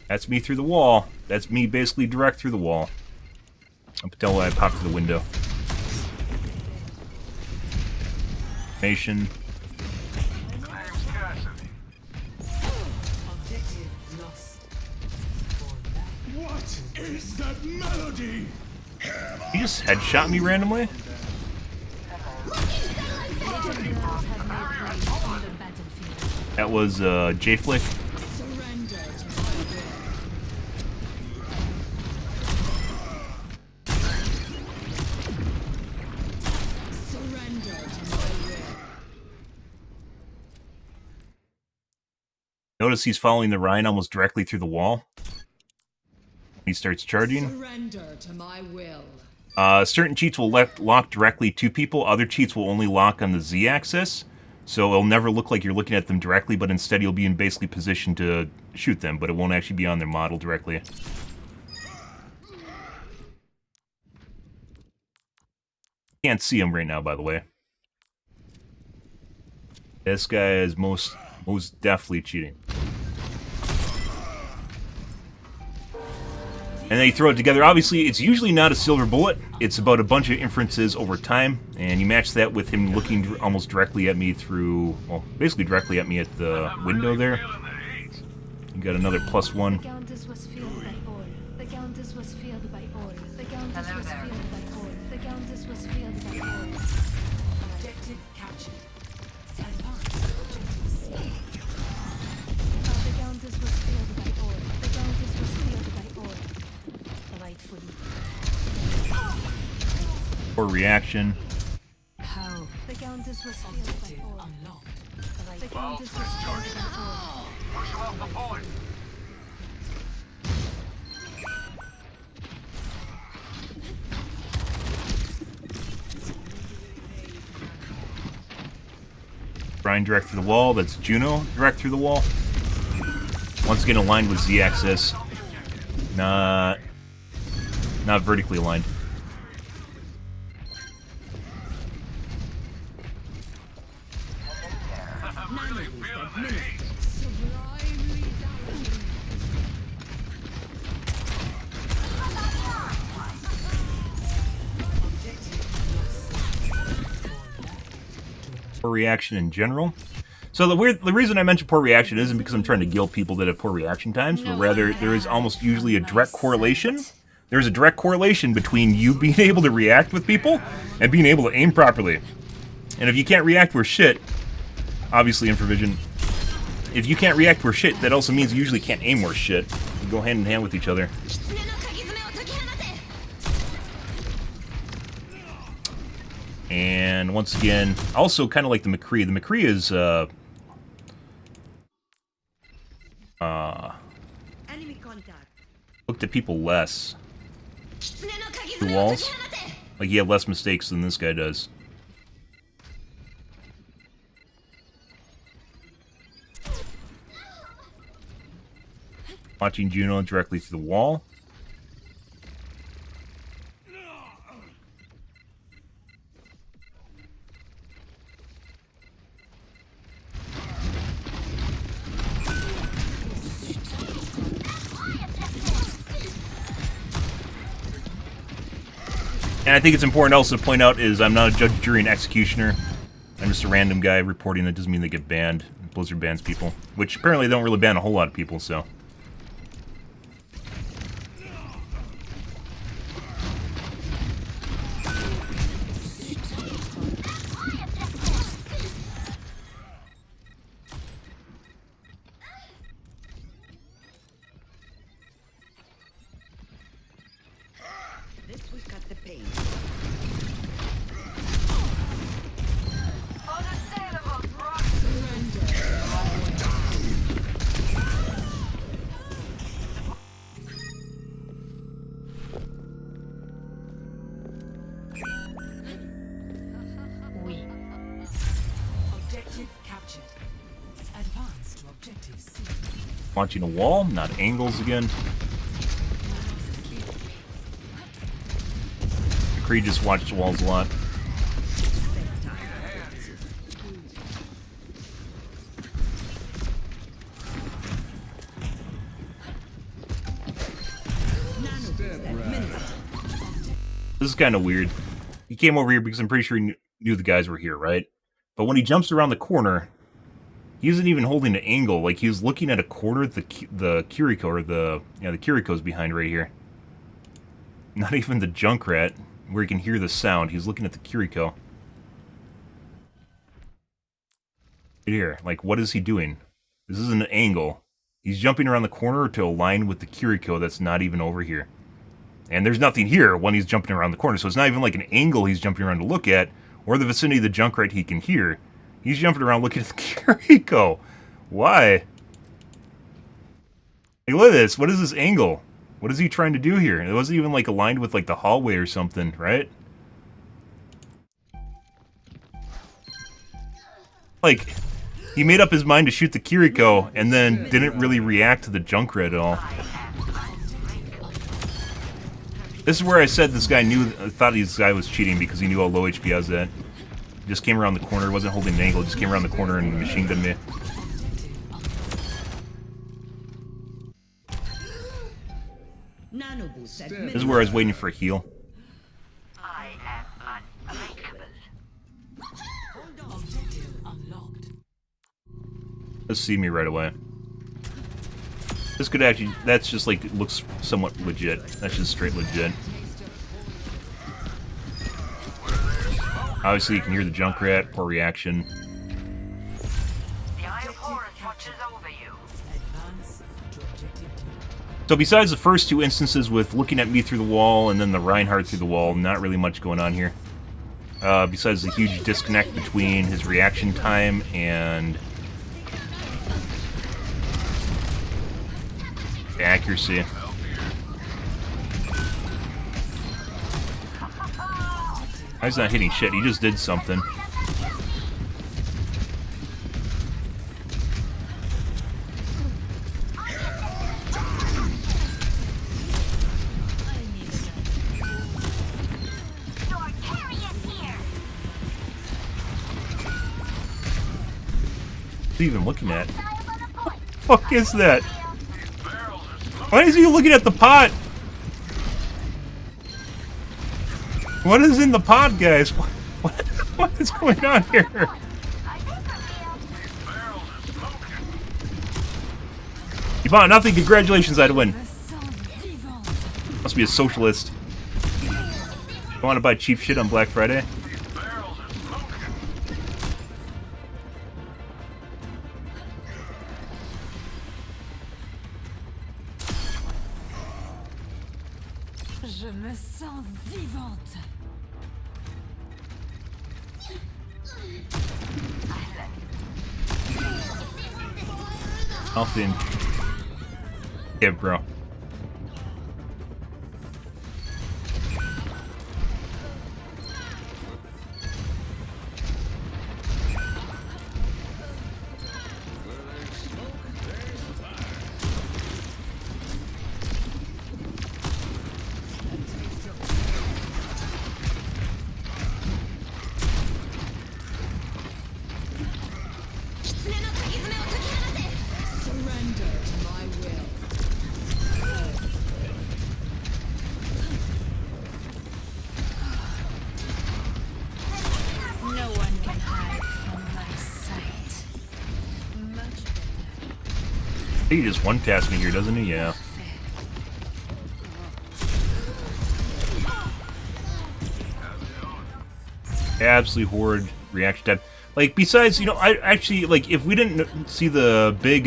That's me through the wall. That's me basically direct through the wall. Up until I pop through the window. Nation. Name's Cassidy. Objective lost. What is that melody? You just headshot me randomly? That was J-Flick. Surrender to my will. Surrender to my will. Notice he's following the Rhine almost directly through the wall. He starts charging. Surrender to my will. Certain cheats will lock directly to people. Other cheats will only lock on the Z-axis. So it'll never look like you're looking at them directly, but instead you'll be in basically position to shoot them, but it won't actually be on their model directly. Can't see him right now, by the way. This guy is most definitely cheating. And then you throw it together. Obviously, it's usually not a silver bullet. It's about a bunch of inferences over time, and you match that with him looking almost directly at me through, well, basically directly at me at the window there. You got another +1. The Countess was filled by all. The Countess was filled by all. The Countess was filled by all. The Countess was filled by all. Objective captured. Advance objective C. The Countess was filled by all. The Countess was filled by all. Rightfully. Or reaction. How? The Countess was filled by Objective all. unlocked. The Countess was filled by all. Push you off the point. Brian direct through the wall. That's Juno direct through the wall. Once again aligned with Z-axis. Not vertically aligned. Poor reaction in general. So the reason I mention poor reaction isn't because I'm trying to guilt people that have poor reaction times, but rather there is almost usually a direct correlation. There's a direct correlation between you being able to react with people and being able to aim properly. And if you can't react with shit, obviously Infravision, if you can't react with shit, that also means you usually can't aim worth shit. You go hand in hand with each other. And once again, also kind of like the McCree. The McCree is Enemy contact. looked at people less. The walls, like he had less mistakes than this guy does. Watching Juno directly through the wall. And I think it's important also to point out is I'm not a judge, jury, and executioner. I'm just a random guy reporting. That doesn't mean they get banned. Blizzard bans people, which apparently they don't really ban a whole lot of people, so. This will cut the pain. Understandable, bro. Oui. Objective captured. Advance to objective C. Watching a wall, not angles again. McCree just watched walls a lot. This is kind of weird. He came over here because I'm pretty sure he knew the guys were here, right? But when he jumps around the corner, he isn't even holding an angle. Like, he was looking at a corner the Kiriko, or the Kiriko's behind right here. Not even the Junkrat, where you can hear the sound. He's looking at the Kiriko. Right here. Like, what is he doing? This is an angle. He's jumping around the corner to align with the Kiriko that's not even over here. And there's nothing here when he's jumping around the corner, so it's not even like an angle he's jumping around to look at, or the vicinity of the Junkrat he can hear. He's jumping around looking at the Kiriko. Why? Hey, look at this. What is this angle? What is he trying to do here? It wasn't even like aligned with like the hallway or something, right? Like, he made up his mind to shoot the Kiriko and then didn't really react to the Junkrat at all. This is where I said this guy thought this guy was cheating because he knew how low HP I was at. Just came around the corner, wasn't holding an angle, just came around the corner and machine gunned me. This is where I was waiting for a heal. I am unbreakable. Objective unlocked. Let's see me right away. This could actually, that's just like, looks somewhat legit. That's just straight legit. Obviously you can hear the Junkrat, poor reaction. The Eye of Horus watches over you. Advance to objective 2. So besides the first two instances with looking at me through the wall and then the Reinhardt through the wall, not really much going on here. Besides the huge disconnect between his reaction time and accuracy. He's not hitting shit, he just did something. What's he even looking at? What the fuck is that? Why is he looking at the pot? What is in the pot, guys? What is going on here? You bought nothing. Congratulations, I'd win. Must be a socialist. You want to buy cheap shit on Black Friday? Je me sens vivante. Nothing. Yeah, bro. Surrender to my will. No one can hide from my sight. Much better. He just one-taps me here, doesn't he? Yeah. Absolutely horrid reaction time. Like, besides, you know, I actually, like, if we didn't see the big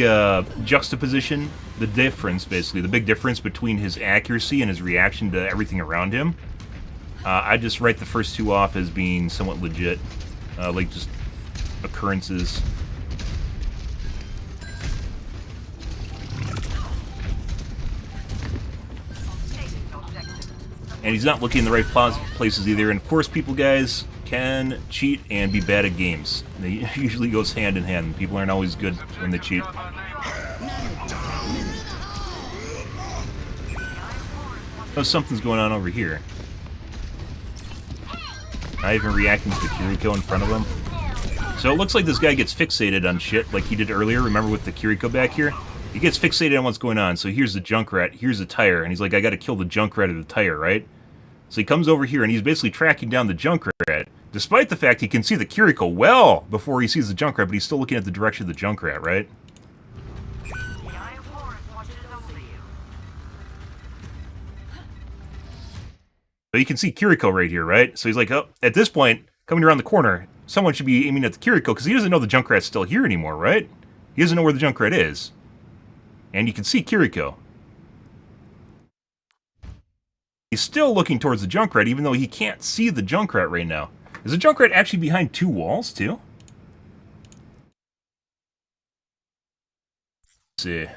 juxtaposition, the difference, basically, the big difference between his accuracy and his reaction to everything around him, I'd just write the first two off as being somewhat legit. Like, just occurrences. And he's not looking in the right places either. And of course, people, guys, can cheat and be bad at games. They usually goes hand in hand. People aren't always good when they cheat. Oh, something's going on over here. Not even reacting to the Kiriko in front of him. So it looks like this guy gets fixated on shit like he did earlier. Remember with the Kiriko back here? He gets fixated on what's going on. So here's the Junkrat, here's the tire, and he's like, I gotta kill the Junkrat of the tire, right? So he comes over here and he's basically tracking down the Junkrat, despite the fact he can see the Kiriko well before he sees the Junkrat, but he's still looking at the direction of the Junkrat, right? The Eye of Horus watches over you. So you can see Kiriko right here, right? So he's like, oh, at this point, coming around the corner, someone should be aiming at the Kiriko, because he doesn't know the Junkrat's still here anymore, right? He doesn't know where the Junkrat is. And you can see Kiriko. He's still looking towards the Junkrat, even though he can't see the Junkrat right now. Is the Junkrat actually behind 2 walls, too? Let's see.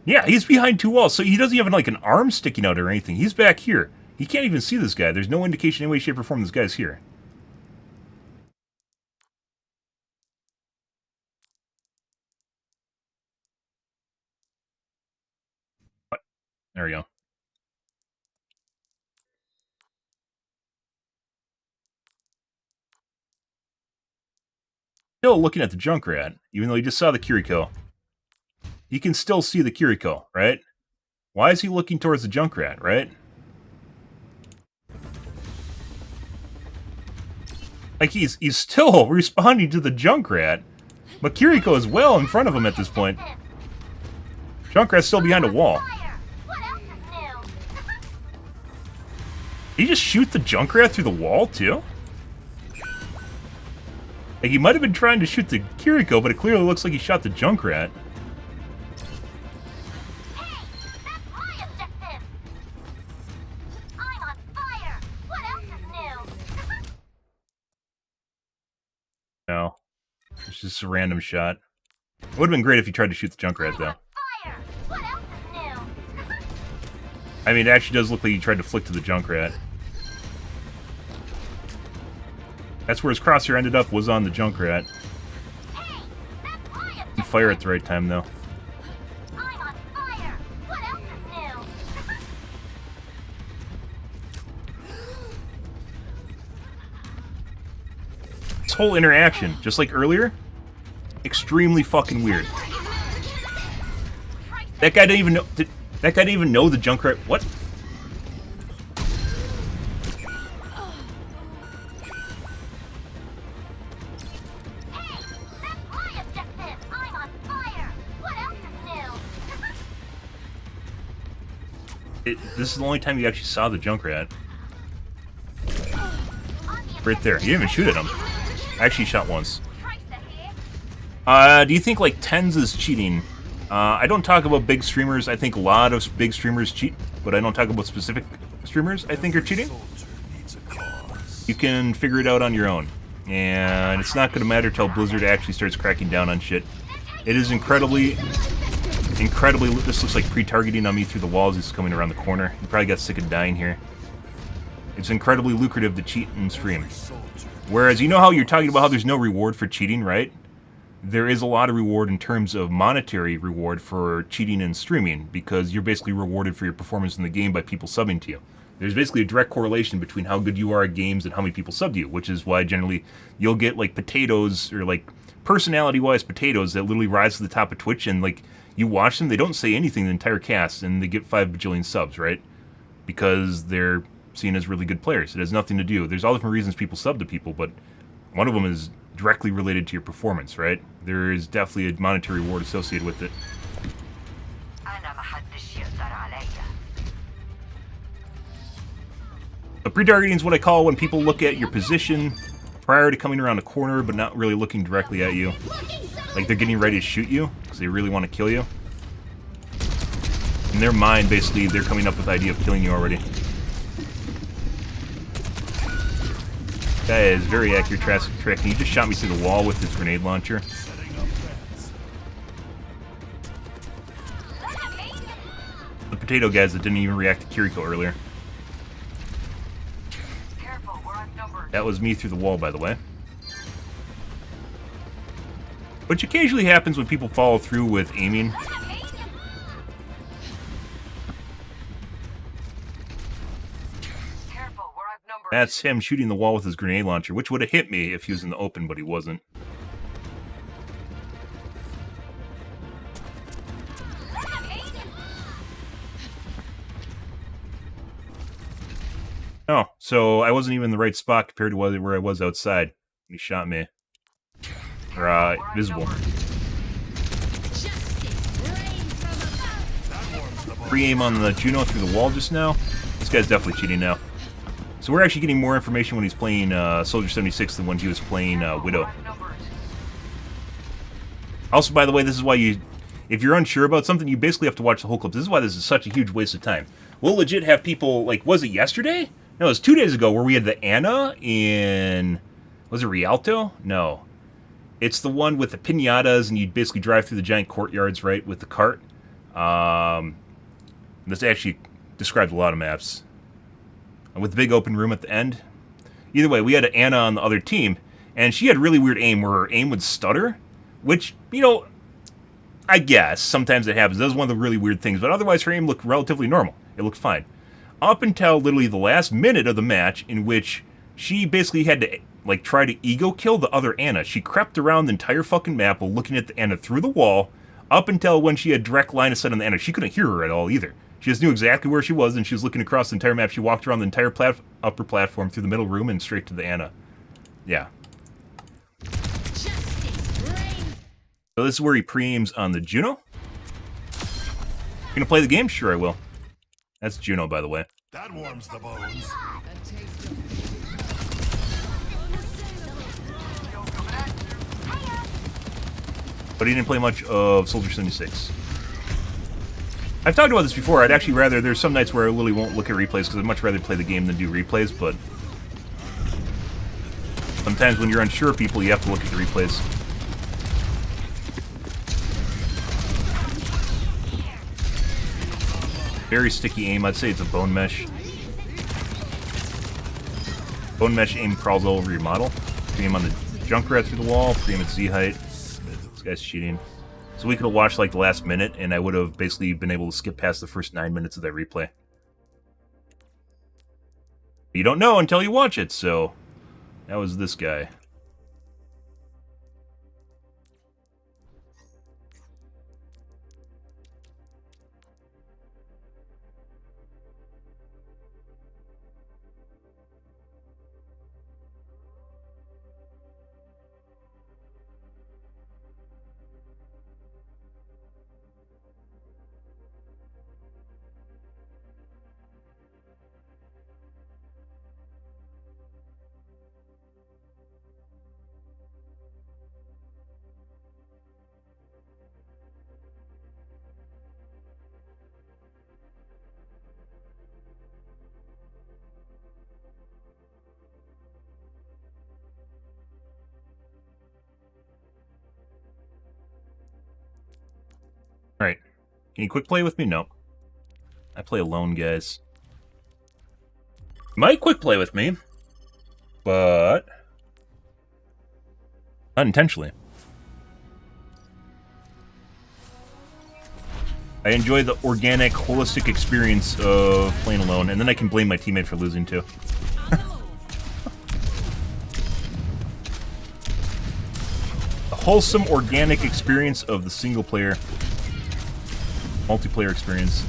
Yeah, he's behind 2 walls, so he doesn't even have, like, an arm sticking out or anything. He's back here. He can't even see this guy. There's no indication in any way, shape, or form this guy's here. What? There we go. Still looking at the Junkrat, even though he just saw the Kiriko. He can still see the Kiriko, right? Why is he looking towards the Junkrat, right? Like, he's still responding to the Junkrat, but Kiriko is well in front of him at this point. Junkrat's still behind a wall. Fire! What else is new? Did he just shoot the Junkrat through the wall, too? Like, he might have been trying to shoot the Kiriko, but it clearly looks like he shot the Junkrat. Hey, that's my objective. I'm on fire. What else is new? No. It's just a random shot. It would have been great if he tried to shoot the Junkrat, though. Fire! What else is new? I mean, it actually does look like he tried to flick to the Junkrat. That's where his crosshair ended up, was on the Junkrat. Hey, that's my He objective. fire at the right time, though. I'm on fire. What else is new? This whole interaction, just like earlier, extremely fucking weird. That guy didn't even know. That guy didn't even know the Junkrat. What? Hey, that's my objective. I'm on fire. What else is new? This is the only time you actually saw the Junkrat. Right there. You didn't even shoot at him. I actually shot once. Do you think like tens is cheating? I don't talk about big streamers. I think a lot of big streamers cheat, but I don't talk about specific streamers I think are cheating. You can figure it out on your own. And it's not going to matter till Blizzard actually starts cracking down on shit. It is incredibly... This looks like pre-targeting on me through the walls. He's coming around the corner. He probably got sick of dying here. It's incredibly lucrative to cheat and stream. Whereas, you know how you're talking about how there's no reward for cheating, right? There is a lot of reward in terms of monetary reward for cheating and streaming, because you're basically rewarded for your performance in the game by people subbing to you. There's basically a direct correlation between how good you are at games and how many people sub to you, which is why generally you'll get like potatoes, or like personality-wise potatoes that literally rise to the top of Twitch, and like you watch them, they don't say anything the entire cast, and they get 5 bajillion subs, right? Because they're seen as really good players. It has nothing to do. There's all different reasons people sub to people, but one of them is directly related to your performance, right? There is definitely a monetary reward associated with it. But pre-targeting is what I call when people look at your position prior to coming around a corner, but not really looking directly at you. Like they're getting ready to shoot you, because they really want to kill you. In their mind, basically, they're coming up with the idea of killing you already. That is very accurate trick. He just shot me through the wall with his grenade launcher. The potato guys that didn't even react to Kiriko earlier. Careful, we're outnumbered. That was me through the wall, by the way. Which occasionally happens when people follow through with aiming. Careful, we're outnumbered. That's him shooting the wall with his grenade launcher, which would have hit me if he was in the open, but he wasn't. So I wasn't even in the right spot compared to where I was outside. He shot me. Or, visible. Pre-aim on the Juno through the wall just now. This guy's definitely cheating now. So we're actually getting more information when he's playing Soldier 76 than when he was playing Widow. Also, by the way, this is why if you're unsure about something, you basically have to watch the whole clip. This is why this is such a huge waste of time. We'll legit have people, like, was it yesterday? No, it was 2 days ago where we had the Anna in... Was it Rialto? No. It's the one with the piñatas, and you basically drive through the giant courtyards, right, with the cart. This actually describes a lot of maps. With the big open room at the end. Either way, we had Anna on the other team, and she had really weird aim where her aim would stutter, which, you know, I guess sometimes it happens. That was one of the really weird things, but otherwise her aim looked relatively normal. It looked fine. Up until literally the last minute of the match, in which she basically had to, like, try to ego kill the other Anna. She crept around the entire fucking map while looking at the Anna through the wall, up until when she had direct line of sight on the Anna. She couldn't hear her at all either. She just knew exactly where she was, and she was looking across the entire map. She walked around the entire upper platform through the middle room and straight to the Anna. Yeah. So this is where he pre-aims on the Juno. You gonna play the game? Sure I will. That's Juno, by the way. That warms the bones. But he didn't play much of Soldier 76. I've talked about this before. I'd actually rather... There's some nights where I literally won't look at replays because I'd much rather play the game than do replays, but... Sometimes when you're unsure of people, you have to look at the replays. Very sticky aim. I'd say it's a bone mesh. Bone mesh aim crawls all over your model. Pre-aim on the Junkrat through the wall. Pre-aim at Z height. This guy's cheating. So we could have watched like the last minute, and I would have basically been able to skip past the first 9 minutes of that replay. You don't know until you watch it, so that was this guy. Alright. Can you quick play with me? No. I play alone, guys. You might quick play with me, but not intentionally. I enjoy the organic, holistic experience of playing alone, and then I can blame my teammate for losing too. The wholesome, organic experience of the single-player, multiplayer experience.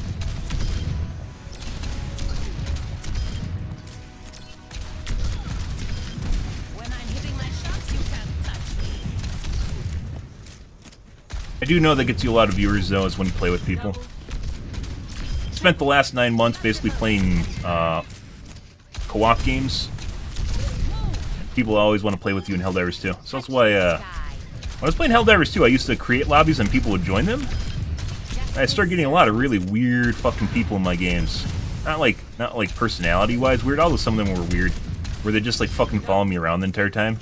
When I'm hitting my shots, you can't touch me. I do know that gets you a lot of viewers, though, is when you play with people. Spent the last 9 months basically playing co-op games. People always want to play with you in Helldivers 2. So that's why, when I was playing Helldivers 2, I used to create lobbies and people would join them. I started getting a lot of really weird fucking people in my games. Not like personality-wise weird, although some of them were weird. Where they just like fucking follow me around the entire time.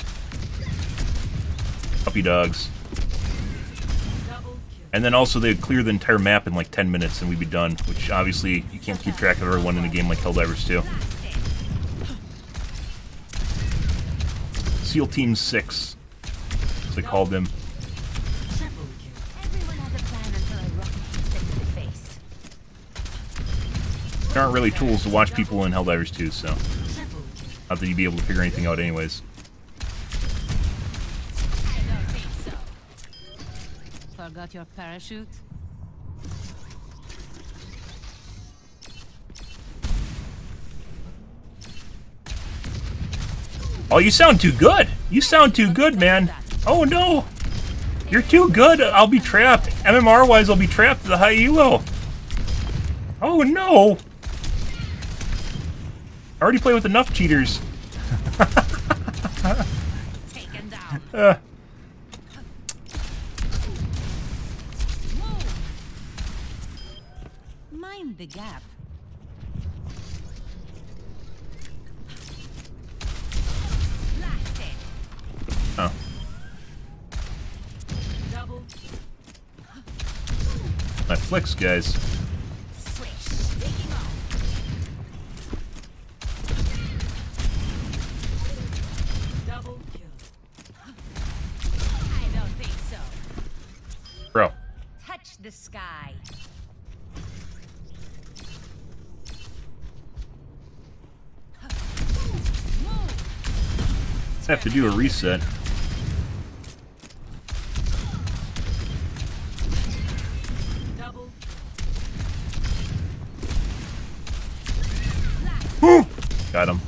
Puppy dogs. And then also they'd clear the entire map in like 10 minutes and we'd be done. Which obviously you can't keep track of everyone in a game like Helldivers 2. SEAL Team 6, as they called them. There aren't really tools to watch people in Helldivers 2, so not that you'd be able to figure anything out anyways. Forgot your parachute? Oh, you sound too good. You sound too good, man. Oh, no. You're too good. I'll be trapped. MMR-wise, I'll be trapped at the high elo. Oh, no. I already play with enough cheaters. Taken down. Mind the gap. Blasted. Oh. Double. My flicks, guys. Swish. Taking off. Double kill. I don't think so. Bro. Touch the sky. I have to do a reset. Double. Woo! Got him.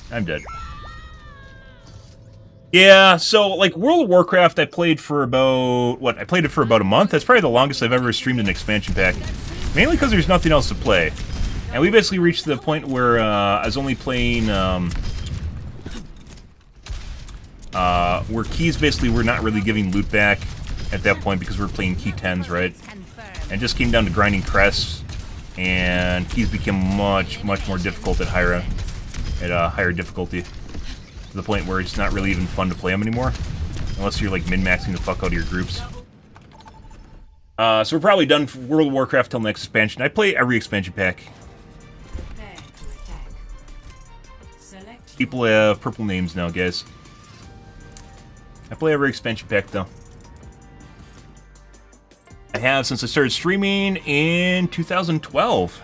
I'm dead. Yeah, so, like, World of Warcraft I played for about... What? I played it for about a month? That's probably the longest I've ever streamed an expansion pack. Mainly because there's nothing else to play. And we basically reached the point where I was only playing... where keys basically were not really giving loot back at that point because we were playing key 10s, right? And it just came down to grinding crests, and keys became much more difficult at higher difficulty, to the point where it's not really even fun to play them anymore, unless you're like min-maxing the fuck out of your groups. So we're probably done for World of Warcraft till next expansion. I play every expansion pack. Prepare to attack. Select. People have purple names now, guys. I play every expansion pack, though. I have since I started streaming in 2012.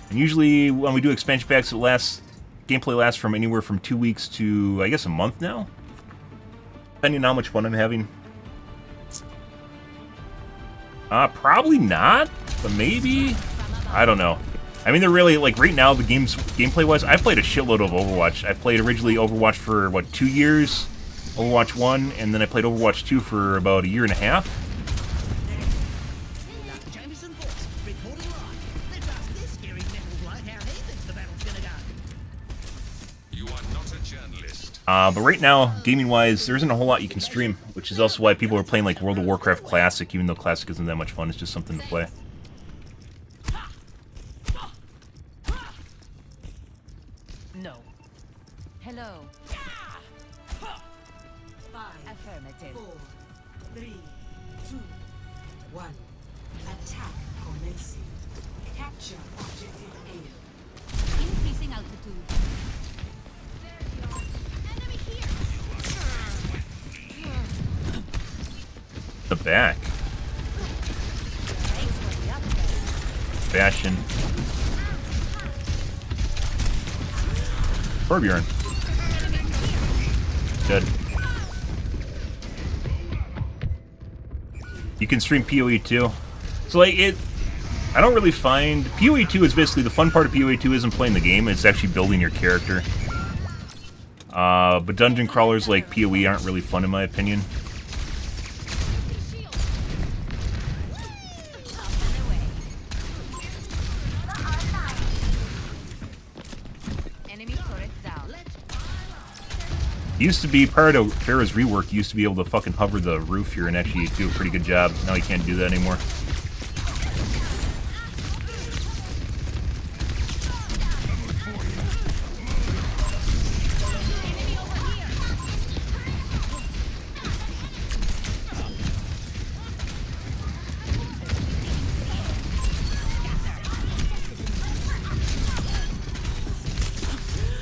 And usually when we do expansion packs, gameplay lasts from anywhere from 2 weeks to, I guess, a month now. Depending on how much fun I'm having. Probably not, but maybe. I don't know. I mean, they're really, like, right now, the gameplay-wise, I played a shitload of Overwatch. I played originally Overwatch for, what, 2 years? Overwatch 1, and then I played Overwatch 2 for about a year and a half. Jameson Force, reporting live. Let's ask this scary metal bloke how he thinks the battle's gonna go. You are not a journalist. But right now, gaming-wise, there isn't a whole lot you can stream, which is also why people are playing, like, World of Warcraft Classic, even though Classic isn't that much fun. It's just something to play. No. Hello. Affirmative. 4, 3, 2, 1. Attack commencing. Capture objective A. Increasing altitude. The back. Thanks for the upgrade. Bastion. Torbjorn. Good. You can stream PoE 2. So, like, I don't really find... PoE 2 is basically... The fun part of PoE 2 isn't playing the game, it's actually building your character. But dungeon crawlers like PoE aren't really fun in my opinion. Enemy turret down. Used to be, prior to Farrah's rework, you used to be able to fucking hover the roof here and actually do a pretty good job. Now you can't do that anymore.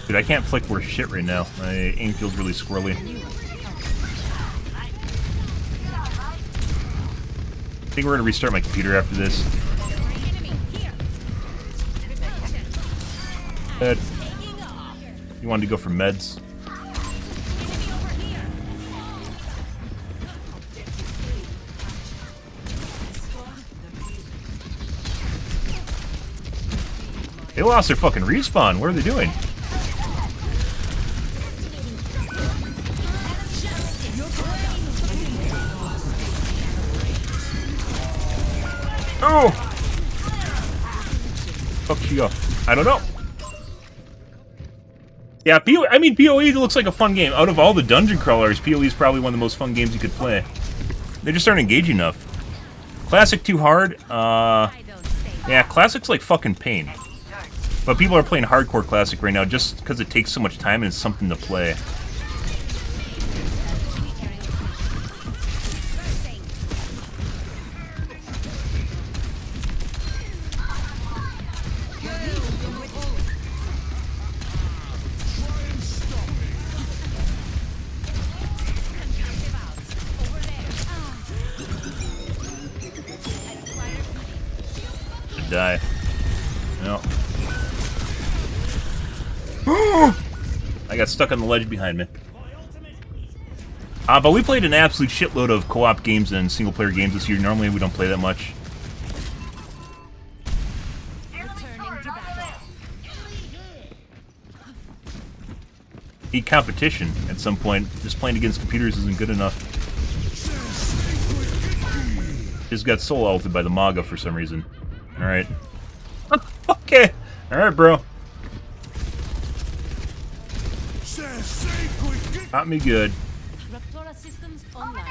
Dude, I can't flick worth shit right now. My aim feels really squirrely. I think we're gonna restart my computer after this. Ed, you wanted to go for meds? They lost their fucking respawn. What are they doing? Oh! Fuck she up. I don't know. Yeah, I mean, PoE looks like a fun game. Out of all the dungeon crawlers, PoE is probably one of the most fun games you could play. They just aren't engaging enough. Classic too hard? Yeah, Classic's like fucking pain. But people are playing hardcore Classic right now just because it takes so much time and it's something to play. Die. No. I got stuck on the ledge behind me. But we played an absolute shitload of co-op games and single-player games this year. Normally we don't play that much. Need competition at some point. Just playing against computers isn't good enough. Just got soul ulted by the Maga for some reason. Alright. Okay. Alright, bro. Got me good. Raptora systems online.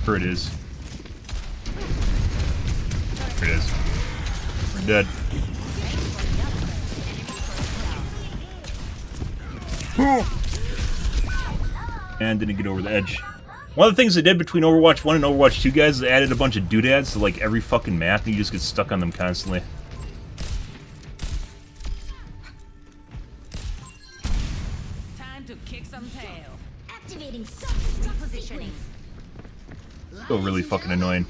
Here it is. Here it is. We're dead. And didn't get over the edge. One of the things they did between Overwatch 1 and Overwatch 2, guys, is they added a bunch of doodads to like every fucking map, and you just get stuck on them constantly. Time to kick some tail. Activating subsystem positioning. So really fucking annoying.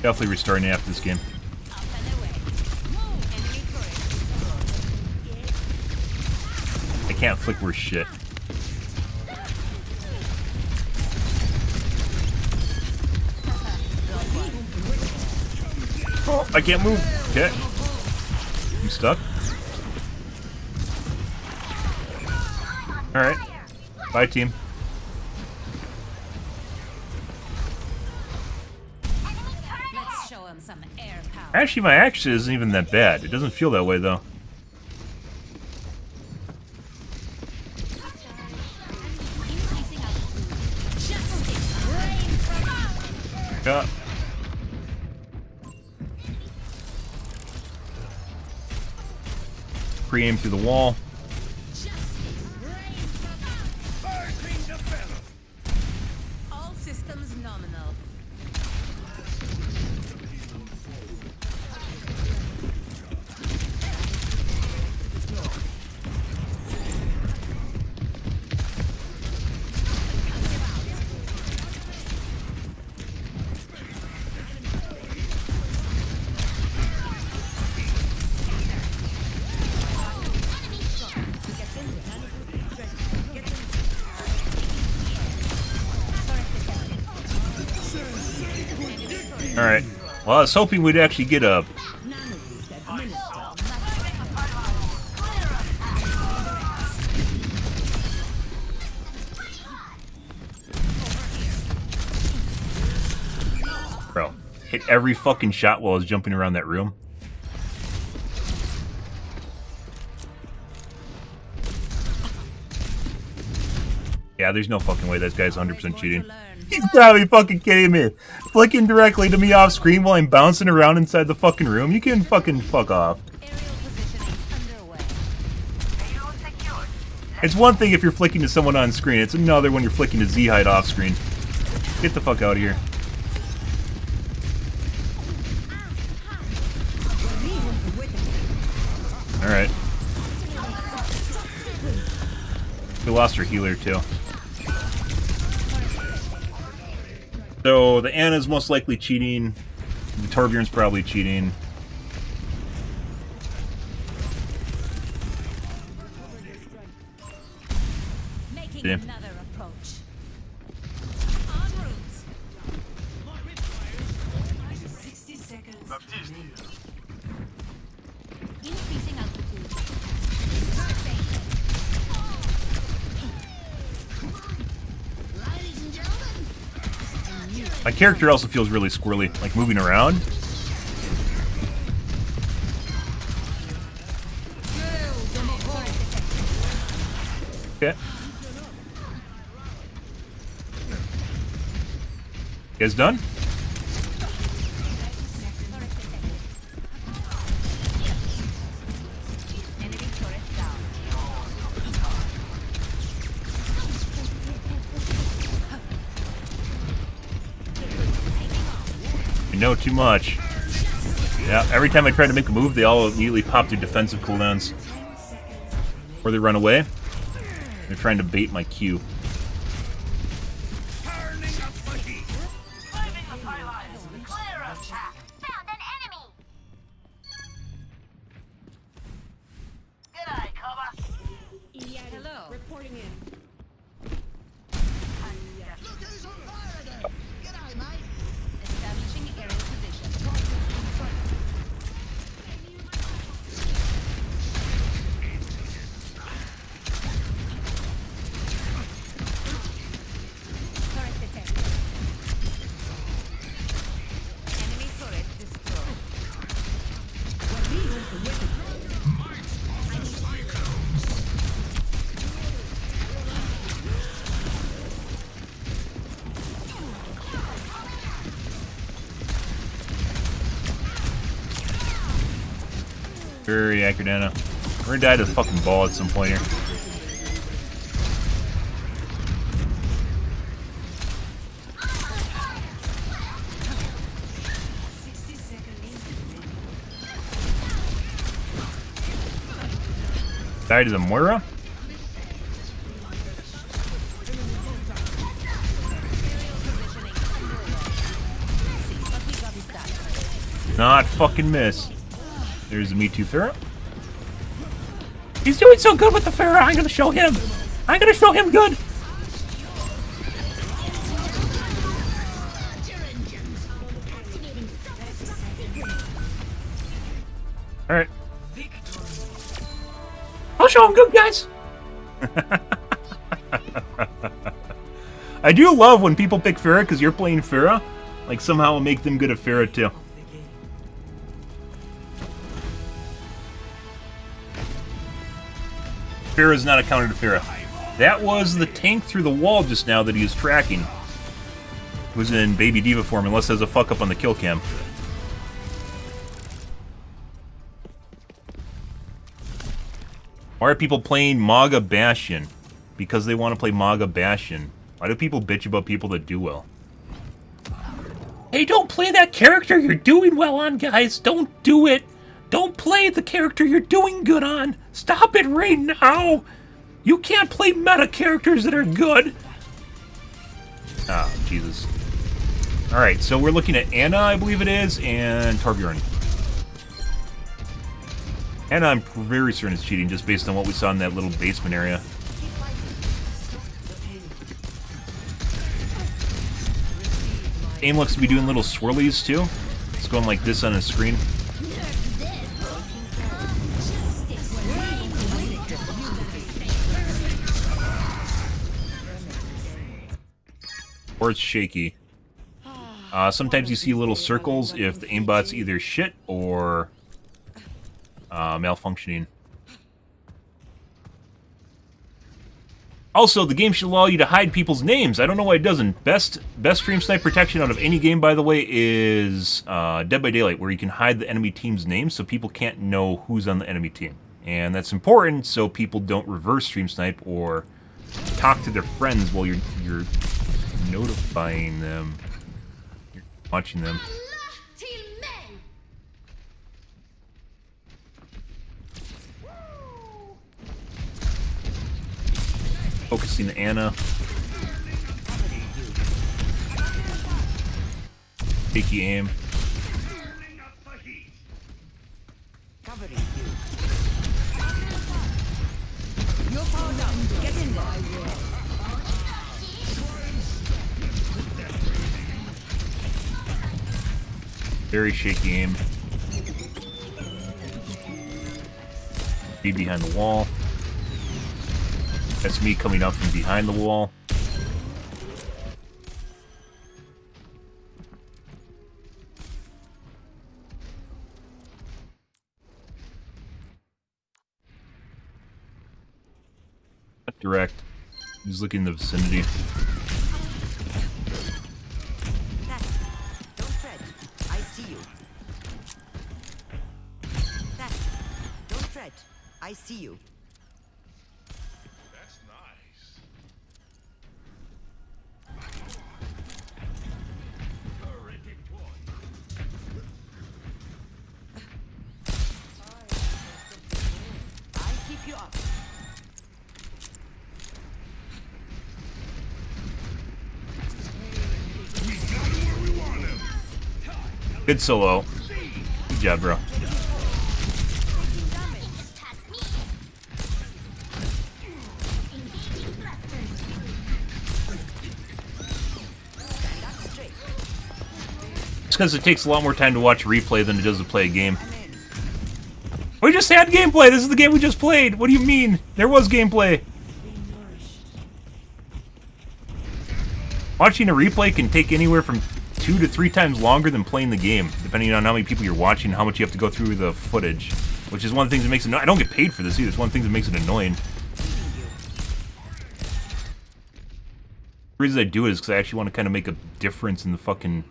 Definitely restarting after this game. I can't flick worse shit. Oh, I can't move. Okay. I'm stuck. Alright. Bye, team. Let's show him some air power. Actually, my action isn't even that bad. It doesn't feel that way, though. Yeah. Pre-aim through the wall. All systems nominal. Alright. Well, I was hoping we'd actually get a... Bro, hit every fucking shot while I was jumping around that room. Yeah, there's no fucking way this guy's 100% cheating. He's gotta be fucking kidding me. Flicking directly to me off screen while I'm bouncing around inside the fucking room. You can fucking fuck off. Aerial positioning underway. It's one thing if you're flicking to someone on screen. It's another when you're flicking to Z-Hide off screen. Get the fuck out of here. Alright. We lost our healer too. So the Ana's most likely cheating. The Torbjorn's probably cheating. Making Yeah. another approach. En route. My character also feels really squirrely, like moving around. Okay. You guys done? You know too much. Yeah, every time I try to make a move, they all immediately pop through defensive cooldowns. Or they run away. They're trying to bait my Q. Found an enemy. G'day, cover. Hello. Reporting in. Look who's on fire again. G'day, mate. Establishing area position. Turret detected. Enemy turret destroyed. Very accurate, Anna. We're gonna die to the fucking ball at some point here. Die to the Moira? Not fucking miss. There's the Me Too Pharaoh. He's doing so good with the Pharaoh, I'm gonna show him. I'm gonna show him good. Alright. I'll show him good, guys. I do love when people pick Pharah because you're playing Pharah. Like, somehow it'll make them good at Pharah, too. Pharah's not a counter to Pharah. That was the tank through the wall just now that he was tracking. It was in Baby Diva form, unless there's a fuck up on the kill cam. Why are people playing Maga Bastion? Because they want to play Maga Bastion. Why do people bitch about people that do well? Hey, don't play that character you're doing well on, guys. Don't do it. Don't play the character you're doing good on. Stop it right now. You can't play meta characters that are good. Ah, Jesus. Alright, so we're looking at Anna, I believe it is, and Torbjorn. Anna, I'm very certain is cheating, just based on what we saw in that little basement area. Aim looks to be doing little swirlies, too. It's going like this on his screen. Or it's shaky. Sometimes you see little circles if the aimbot's either shit or malfunctioning. Also, the game should allow you to hide people's names. I don't know why it doesn't. Best stream snipe protection out of any game, by the way, is Dead by Daylight, where you can hide the enemy team's name so people can't know who's on the enemy team. And that's important so people don't reverse stream snipe or talk to their friends while you're notifying them. You're watching them. Focusing Anna. Shaky aim. Covering you. You're powered up. Get in there. Very shaky aim. Be behind the wall. That's me coming up from behind the wall. direct. He's looking in the vicinity. Don't fret. I see you. Don't fret. I see you. That's nice. Turret deployed. I'll keep you up. Good solo. Good job, bro. It's because it takes a lot more time to watch a replay than it does to play a game. We just had gameplay! This is the game we just played! What do you mean? There was gameplay! Watching a replay can take anywhere from 2 to 3 times longer than playing the game, depending on how many people you're watching and how much you have to go through the footage. Which is one of the things that makes it... I don't get paid for this either. It's one of the things that makes it annoying. The reason I do it is because I actually want to kind of make a difference in the fucking...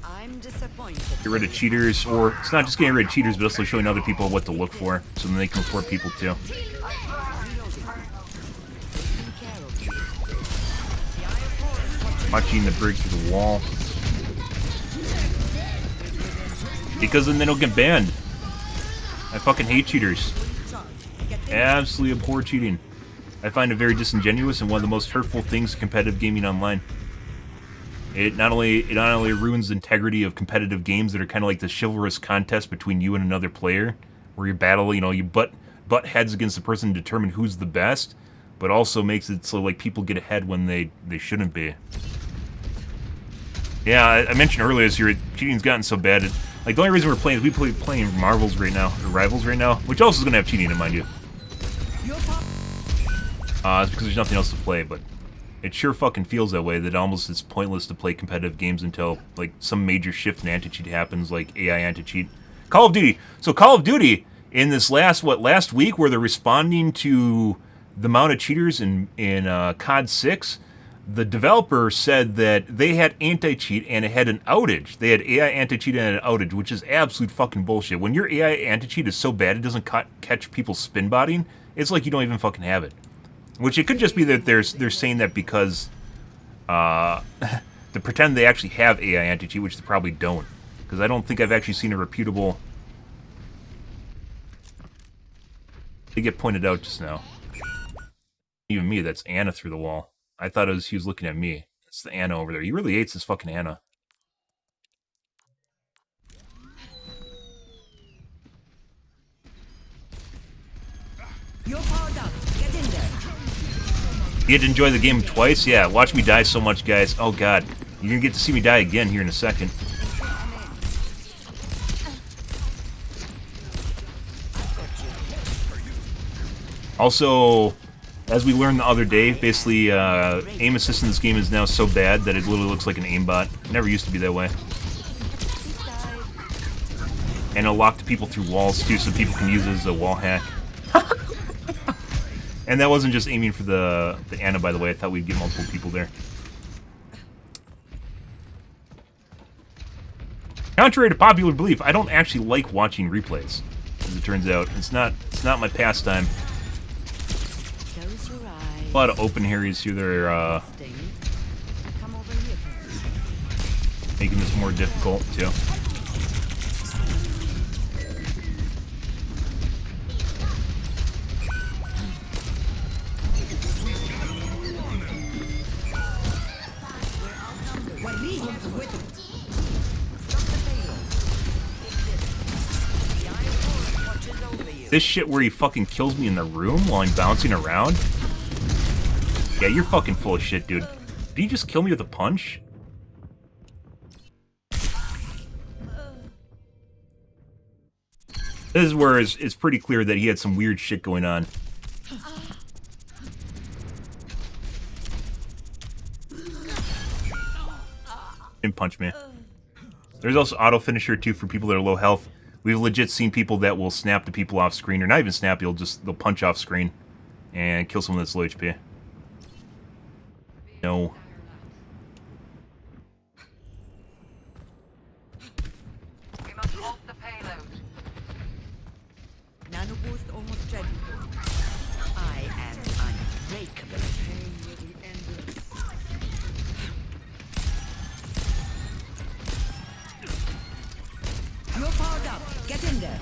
I'm disappointed. Get rid of cheaters, or it's not just getting rid of cheaters, but also showing other people what to look for, so then they can report people too. Watching the break through the wall. Because then they don't get banned. I fucking hate cheaters. Absolutely abhor cheating. I find it very disingenuous and one of the most hurtful things in competitive gaming online. It not only ruins the integrity of competitive games that are kind of like the chivalrous contest between you and another player, where you battle, you know, you butt heads against the person to determine who's the best, but also makes it so like people get ahead when they shouldn't be. Yeah, I mentioned earlier this year, cheating's gotten so bad. Like the only reason we're playing is playing Marvels right now, or Rivals right now, which also is gonna have cheating in, mind you. It's because there's nothing else to play, but it sure fucking feels that way, that almost it's pointless to play competitive games until, like, some major shift in anti-cheat happens, like AI anti-cheat. Call of Duty. So Call of Duty, in this last week, where they're responding to the amount of cheaters in COD 6, the developer said that they had anti-cheat and it had an outage. They had AI anti-cheat and an outage, which is absolute fucking bullshit. When your AI anti-cheat is so bad it doesn't catch people spin botting, it's like you don't even fucking have it. Which it could just be that they're saying that because to pretend they actually have AI anti-cheat, which they probably don't. Because I don't think I've actually seen a reputable... They get pointed out just now. Even me, that's Anna through the wall. I thought he was looking at me. It's the Anna over there. He really hates this fucking Anna. You're powered up. Get in there. You had to enjoy the game twice? Yeah, watch me die so much, guys. Oh god. You're gonna get to see me die again here in a second. Also, as we learned the other day, basically, aim assist in this game is now so bad that it literally looks like an aimbot. It never used to be that way. And it'll lock the people through walls, too, so people can use it as a wall hack. And that wasn't just aiming for the Anna, by the way. I thought we'd get multiple people there. Contrary to popular belief, I don't actually like watching replays, as it turns out. It's not my pastime. Close your eyes. A lot of open areas here that are Come over here. making this more difficult, too. This shit where he fucking kills me in the room while I'm bouncing around? Yeah, you're fucking full of shit, dude. Did you just kill me with a punch? This is where it's pretty clear that he had some weird shit going on. Didn't punch me. There's also auto finisher too for people that are low health. We've legit seen people that will snap the people off screen, or not even snap, they'll punch off screen and kill someone that's low HP. No. We must halt the payload. Nano boost almost ready. I am unbreakable. You're powered up. Get in there.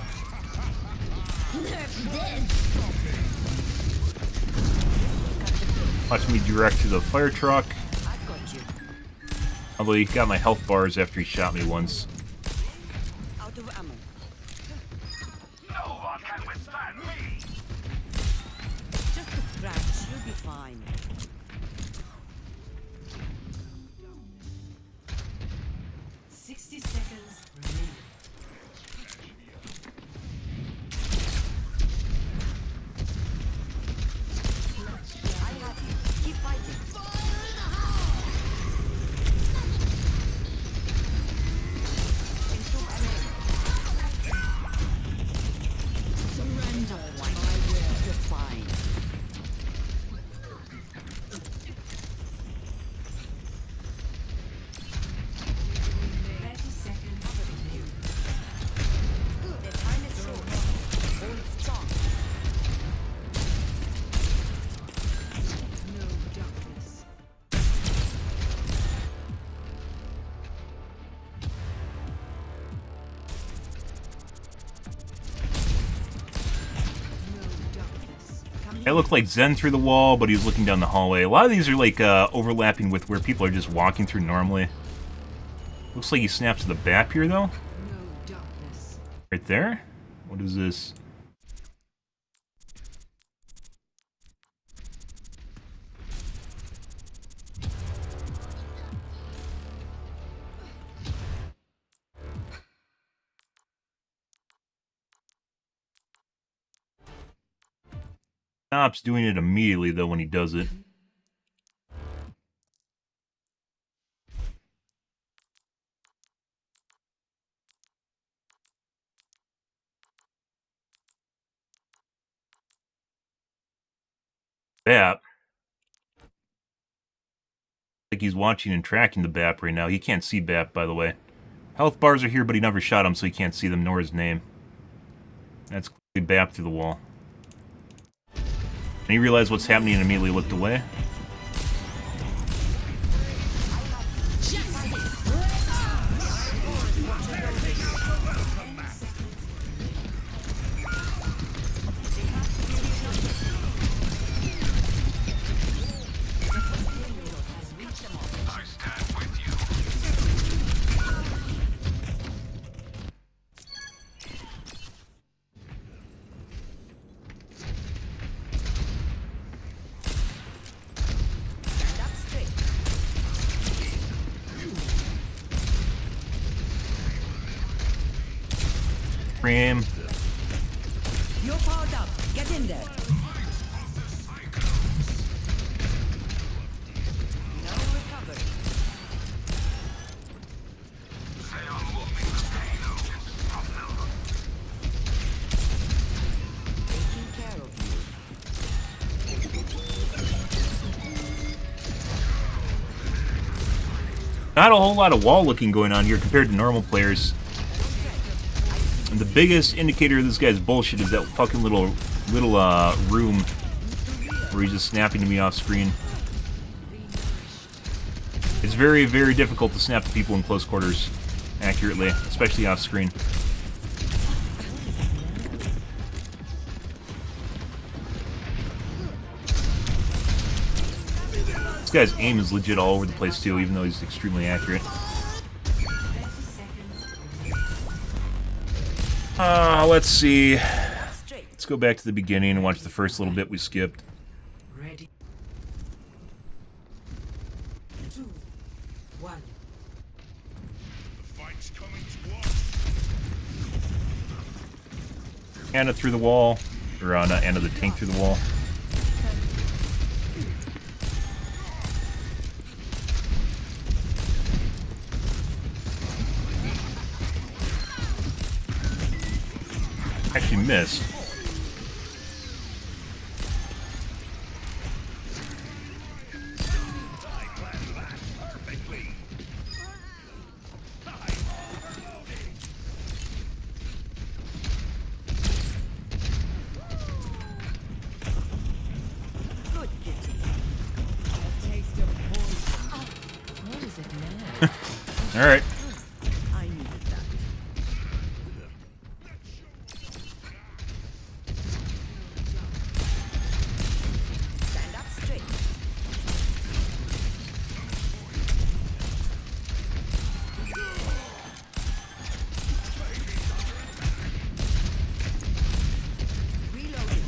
Watch me direct to the fire truck. I've got you. Although he got my health bars after he shot me once. Out of ammo. No one can withstand me! Just a scratch. You'll be fine. Keep fighting. Surrender. You're fine. The time is short. Hold strong. It looked like Zen through the wall, but he was looking down the hallway. A lot of these are like overlapping with where people are just walking through normally. Looks like he snaps to the BAP here, though. Right there? What is this? Stops doing it immediately, though, when he does it. BAP. Like he's watching and tracking the BAP right now. He can't see BAP, by the way. Health bars are here, but he never shot him, so he can't see them, nor his name. That's clearly BAP through the wall. And he realized what's happening and immediately looked away. Cream. You're powered up. Get in there. Now recover. Taking care of you. Not a whole lot of wall looking going on here compared to normal players. And the biggest indicator of this guy's bullshit is that fucking little room where he's just snapping to me off screen. It's very, very difficult to snap to people in close quarters accurately, especially off screen. This guy's aim is legit all over the place too, even though he's extremely accurate. Let's see. Let's go back to the beginning and watch the first little bit we skipped. Ready. 2, 1. The fight's coming to us. Anna through the wall. Or not Anna, the tank through the wall. missed. Good kitty. Taste of poison. What is it now? All right. I needed that. Stand up straight. Reloading. Reloading.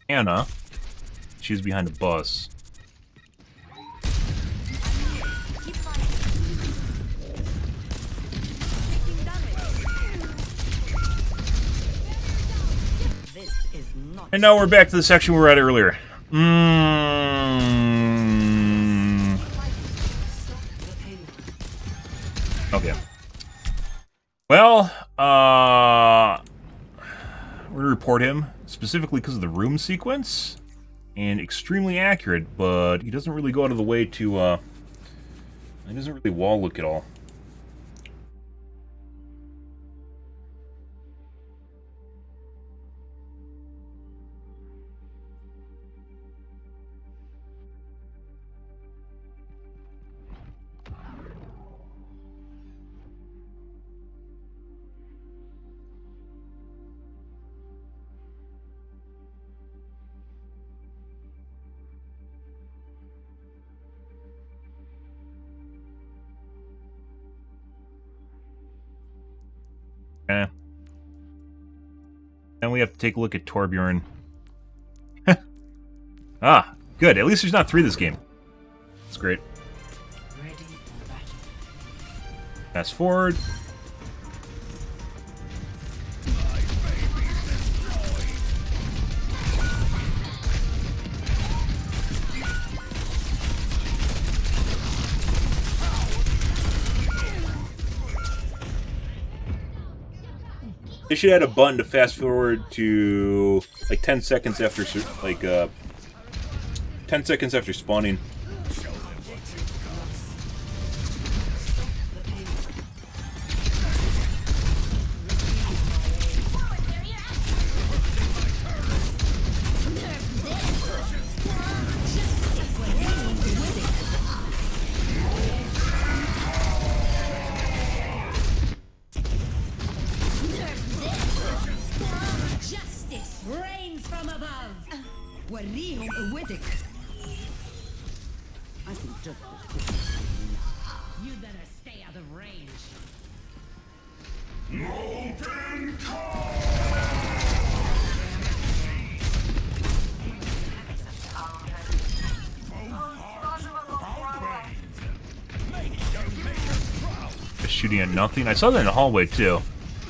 Anna. She's behind a bus. Keep fighting. Taking damage. This is not. And now we're back to the section we were at earlier. Okay. Well, we're gonna report him specifically because of the room sequence, and extremely accurate. But he doesn't really go out of the way to. He doesn't really wall look at all. Eh. Then we have to take a look at Torbjorn. Ah, good. At least there's not 3 this game. That's great. Ready for battle. Fast forward. They should add a button to fast forward to like 10 seconds after 10 seconds after spawning. Justice reigns from above. وريهم قوتك. I think just You better stay out of range. Open call! Just shooting at nothing. I saw that in the hallway too.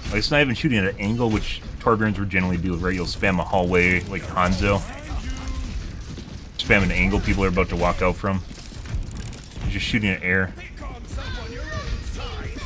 Like, it's not even shooting at an angle, which Torbjorns would generally do, where you'll spam a hallway like Hanzo. Spam an angle people are about to walk out from. You're just shooting at air. Pick on someone your own size.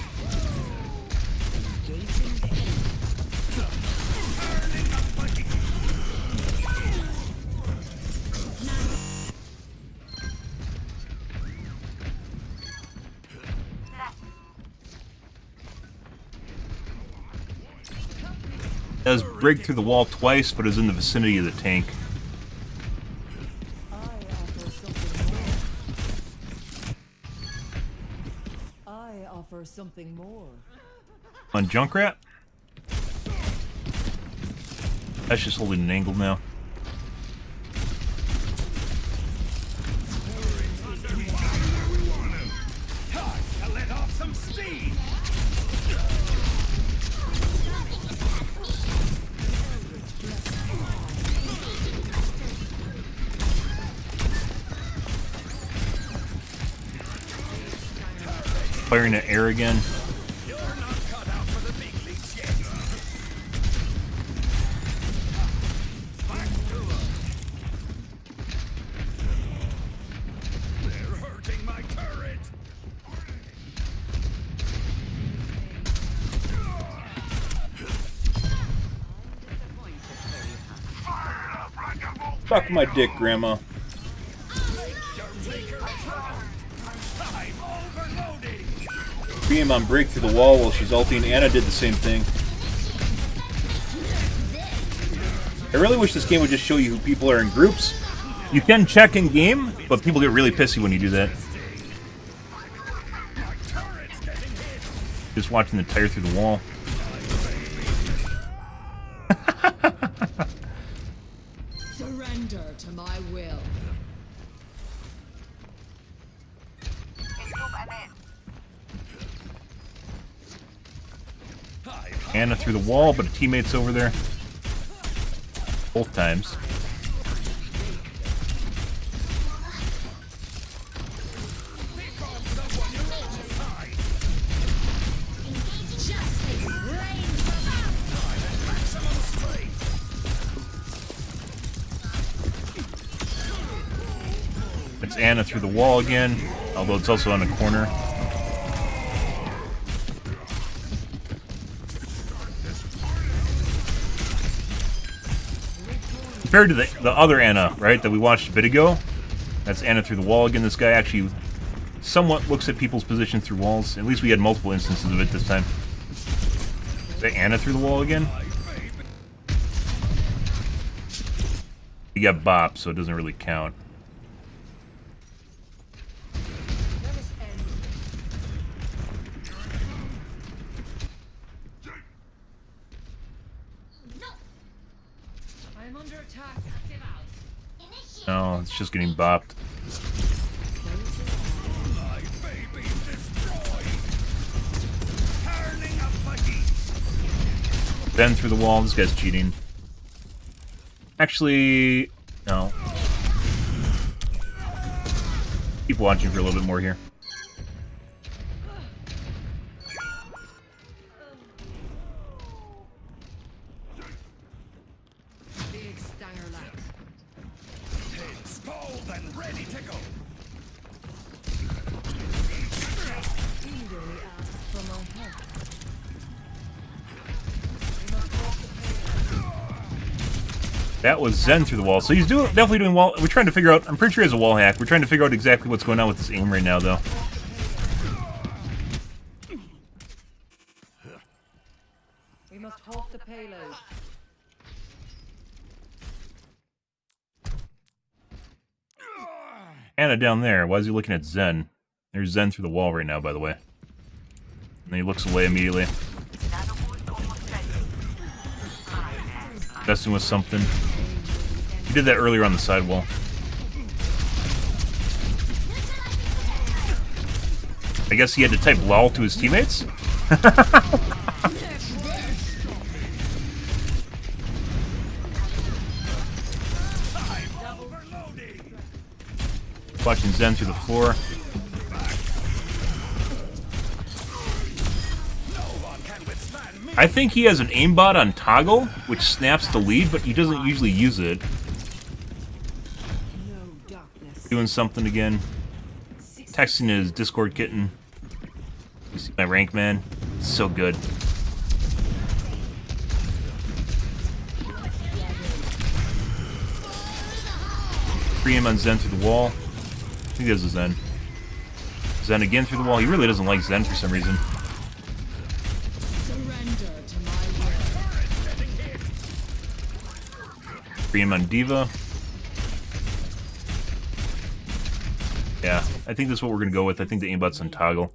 Does break through the wall twice, but is in the vicinity of the tank. I offer something more. On Junkrat? That's just holding an angle now. Time to let off some steam. Firing at air again. You're not cut out for the big leagues yet. Suck my dick, Grandma. Beam on break through the wall while she's ulting. Anna did the same thing. I really wish this game would just show you who people are in groups. You can check in game, but people get really pissy when you do that. Just watching the tire through the wall. Surrender to my will. Anna through the wall, but a teammate's over there. Both times. It's Anna through the wall again, although it's also on the corner. Compared to the other Anna, right, that we watched a bit ago, that's Anna through the wall again. This guy actually somewhat looks at people's position through walls. At least we had multiple instances of it this time. Is that Anna through the wall again? He got bopped, so it doesn't really count. No, it's just getting bopped. Then through the wall, this guy's cheating. Actually, no. Keep watching for a little bit more here. That was Zen through the wall. So he's definitely doing well. We're trying to figure out... I'm pretty sure he has a wall hack. We're trying to figure out exactly what's going on with this aim right now, though. We must halt the payload. Anna down there. Why is he looking at Zen? There's Zen through the wall right now, by the way. And then he looks away immediately. Messing with something. He did that earlier on the sidewall. I guess he had to type LOL to his teammates? Watching Zen through the floor. I think he has an aimbot on toggle, which snaps the lead, but he doesn't usually use it. Doing something again. Texting his Discord kitten. You see my rank, man? It's so good. Free him on Zen through the wall. I think there's a Zen. Zen again through the wall. He really doesn't like Zen for some reason. Free him on Diva. Yeah, I think that's what we're going to go with. I think the aimbot's on toggle.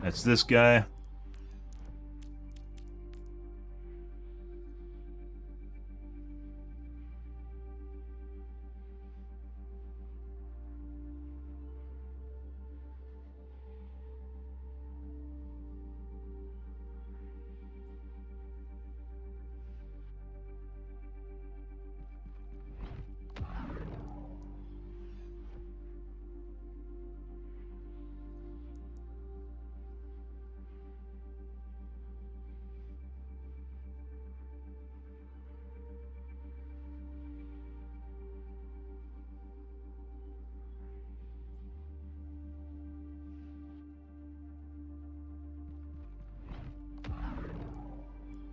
That's this guy.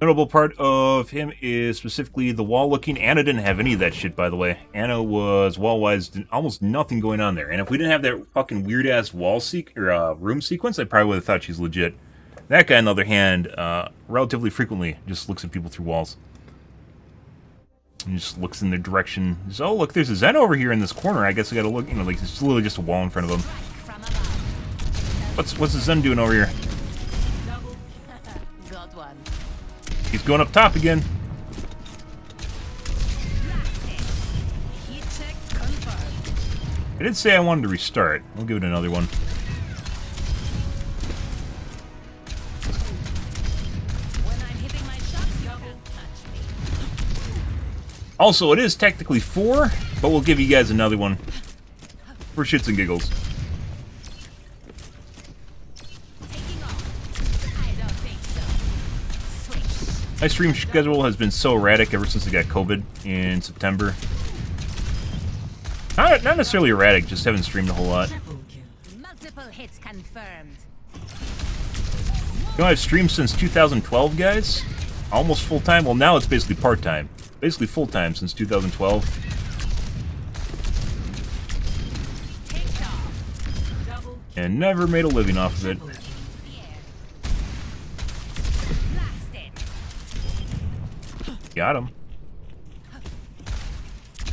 Notable part of him is specifically the wall looking. Anna didn't have any of that shit, by the way. Anna was wall-wise, almost nothing going on there. And if we didn't have that fucking weird-ass room sequence, I probably would have thought she's legit. That guy, on the other hand, relatively frequently just looks at people through walls. And just looks in their direction. Just, oh, look, there's a Zen over here in this corner. I guess I gotta look, you know, like, it's literally just a wall in front of him. What's the Zen doing over here? Got one. He's going up top again. Heat check confirmed. I did say I wanted to restart. We'll give it another one. When I'm hitting my shots, you can't touch me. Also, it is technically 4, but we'll give you guys another one for shits and giggles. Taking off. I don't think so. Switch. My stream schedule has been so erratic ever since I got COVID in September. Not necessarily erratic, just haven't streamed a whole lot. Triple kill. Multiple hits confirmed. You know, I've streamed since 2012, guys. Almost full-time. Well, now it's basically part-time. Basically full-time since 2012. Take off. Double And never made a living off of it. kill. Blasted. Got him.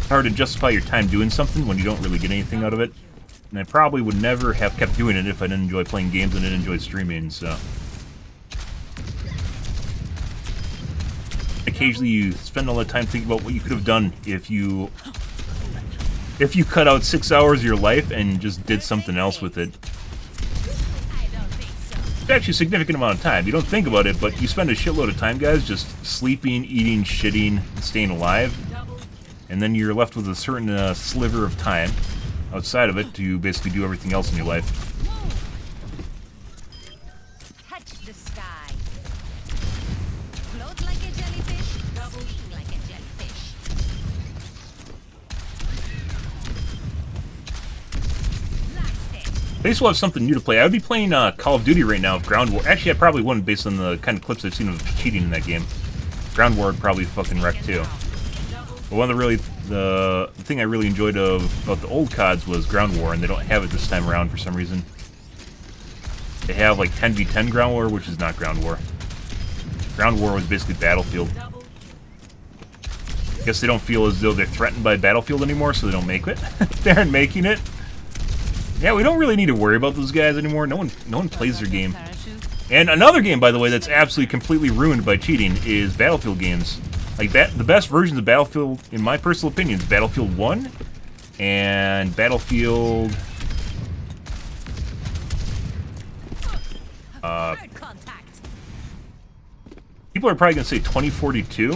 Hard to justify your time doing something when you don't really get anything out of it. And I probably would never have kept doing it if I didn't enjoy playing games and didn't enjoy streaming, so. Occasionally you spend all that time thinking about what you could have done if you cut out 6 hours of your life and just did something else with it. I don't think so. It's actually a significant amount of time. You don't think about it, but you spend a shitload of time, guys, just sleeping, eating, shitting, and staying alive. And then you're left with a certain sliver of time outside of it to basically do everything else in your life. Touch the sky. Float like a jellyfish. Swing like a jellyfish. Blasted. They still have something new to play. I would be playing Call of Duty right now with Ground War. Actually, I probably wouldn't based on the kind of clips I've seen of cheating in that game. Ground War would probably fucking wreck too. But one of the thing I really enjoyed about the old CODs was Ground War, and they don't have it this time around for some reason. They have like 10v10 Ground War, which is not Ground War. Ground War was basically Battlefield. I guess they don't feel as though they're threatened by Battlefield anymore, so they don't make it. They aren't making it. Yeah, we don't really need to worry about those guys anymore. No one plays their game. Parachute. And another game, by the way, that's absolutely completely ruined by cheating is Battlefield games. Like, the best versions of Battlefield, in my personal opinion, is Battlefield 1 and Battlefield... Hard contact. People are probably going to say 2042,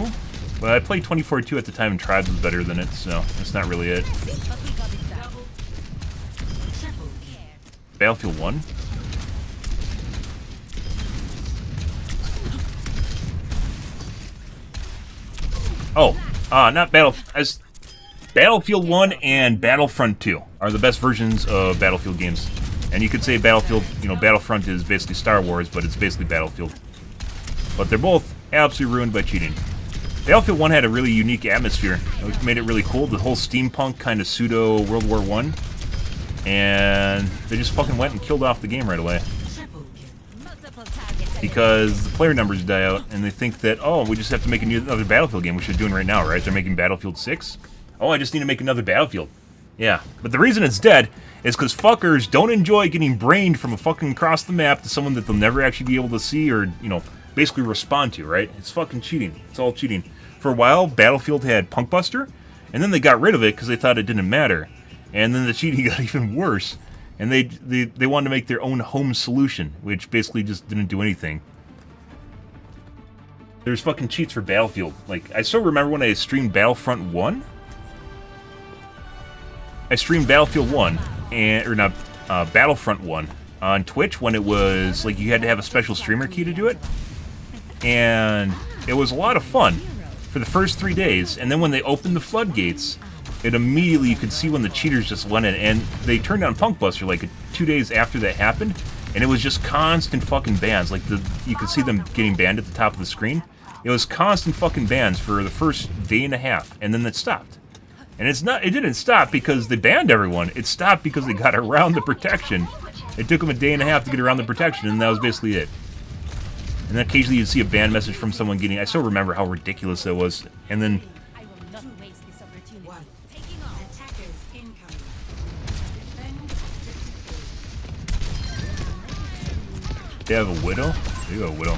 but I played 2042 at the time and Tribes was better than it, so that's not really it. But we got it done. Triple kill. Battlefield 1? Oh, not Battlefield 1 and Battlefront 2 are the best versions of Battlefield games. And you could say Battlefield, Battlefront is basically Star Wars, but it's basically Battlefield. But they're both absolutely ruined by cheating. Battlefield 1 had a really unique atmosphere, which made it really cool. The whole steampunk kind of pseudo World War I. And they just fucking went and killed off the game right away. Triple kill. Multiple targets. Because the player numbers die out, and they think that, oh, we just have to make another Battlefield game, which they're doing right now, right? They're making Battlefield 6. Oh, I just need to make another Battlefield. Yeah, but the reason it's dead is because fuckers don't enjoy getting brained from a fucking across the map to someone that they'll never actually be able to see or, basically respond to, right? It's fucking cheating. It's all cheating. For a while, Battlefield had Punkbuster, and then they got rid of it because they thought it didn't matter. And then the cheating got even worse. And they wanted to make their own home solution, which basically just didn't do anything. There's fucking cheats for Battlefield. Like, I still remember when I streamed Battlefront 1. I streamed Battlefield 1, Battlefront 1 on Twitch when it was, like, you had to have a special streamer key to do it. And it was a lot of fun for the first 3 days. And then when they opened the floodgates, it immediately, you could see when the cheaters just went in. And they turned on Punkbuster, like, 2 days after that happened. And it was just constant fucking bans. Like, you could see them getting banned at the top of the screen. It was constant fucking bans for the first day and a half, and then it stopped. And it didn't stop because they banned everyone. It stopped because they got around the protection. It took them a day and a half to get around the protection, and that was basically it. And then occasionally you'd see a ban message from someone getting... I still remember how ridiculous that was. And then... I will not waste this opportunity. One. Taking off. Attackers incoming. Defend. They have a widow? They got a widow.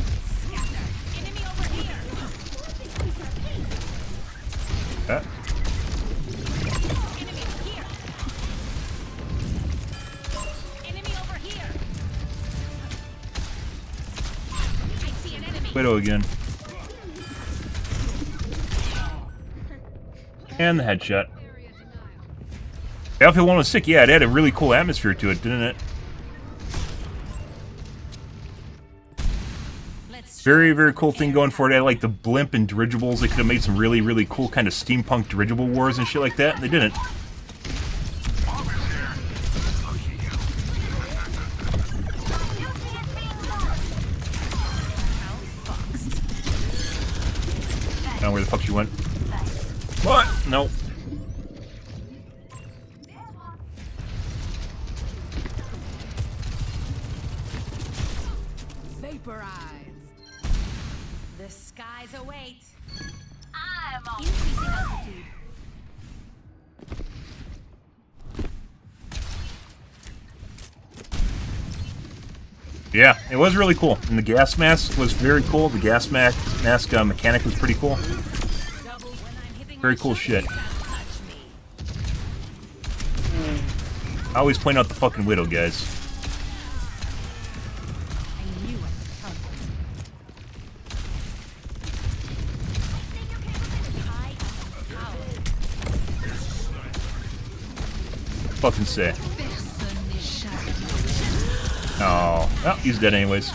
Enemy over here. Ah. Enemy here. Enemy over here. I see an enemy. Widow again. And the headshot. Battlefield 1 was sick. Yeah, it had a really cool atmosphere to it, didn't it? Very, very cool thing going for it. I like the blimp and dirigibles. They could have made some really, really cool kind of steampunk dirigible wars and shit like that. And they didn't. I don't know where the fuck she went. What? No. Vaporized. The skies await. I'm on Increasing altitude. Yeah, it was really cool. And the gas mask was very cool. The gas mask mechanic was pretty cool. Double when I'm hitting Very my cool shots, shit. you can't touch me. I always point out the fucking widow, guys. I knew I could count on you. Fucking say. Oh, well, he's dead anyways.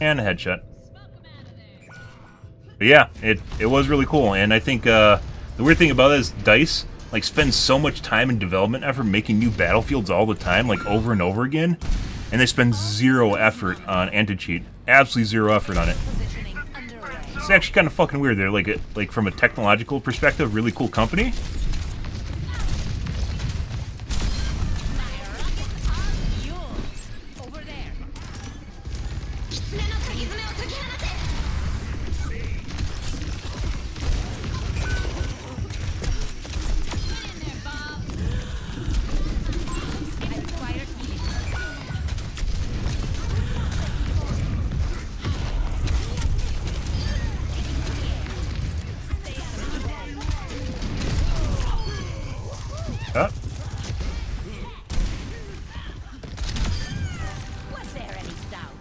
And a headshot. But yeah, it was really cool, and I think the weird thing about it is DICE like spends so much time and development effort making new battlefields all the time, like over and over again, and they spend zero effort on anti-cheat. Absolutely zero effort on it. Positioning underway. It's actually kind of fucking weird. They're like from a technological perspective, really cool company. Over there. I require healing. Huh? Was there any doubt?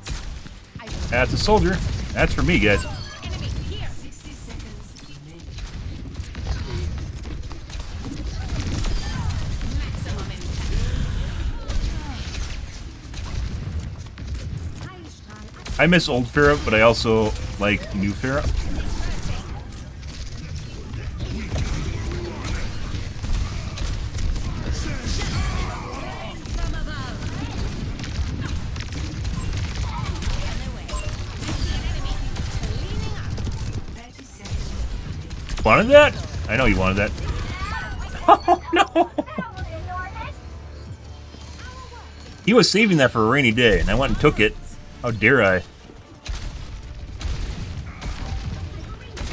That's a soldier. That's for me, guys. Enemy here. 60 seconds remaining. Maximum impact. I miss old Farah, but I also like new Farah. From above. Other way. I see an enemy. Leaning up. 30 seconds. Wanted that? I know you wanted that. Oh no! He was saving that for a rainy day, and I went and took it. How dare I?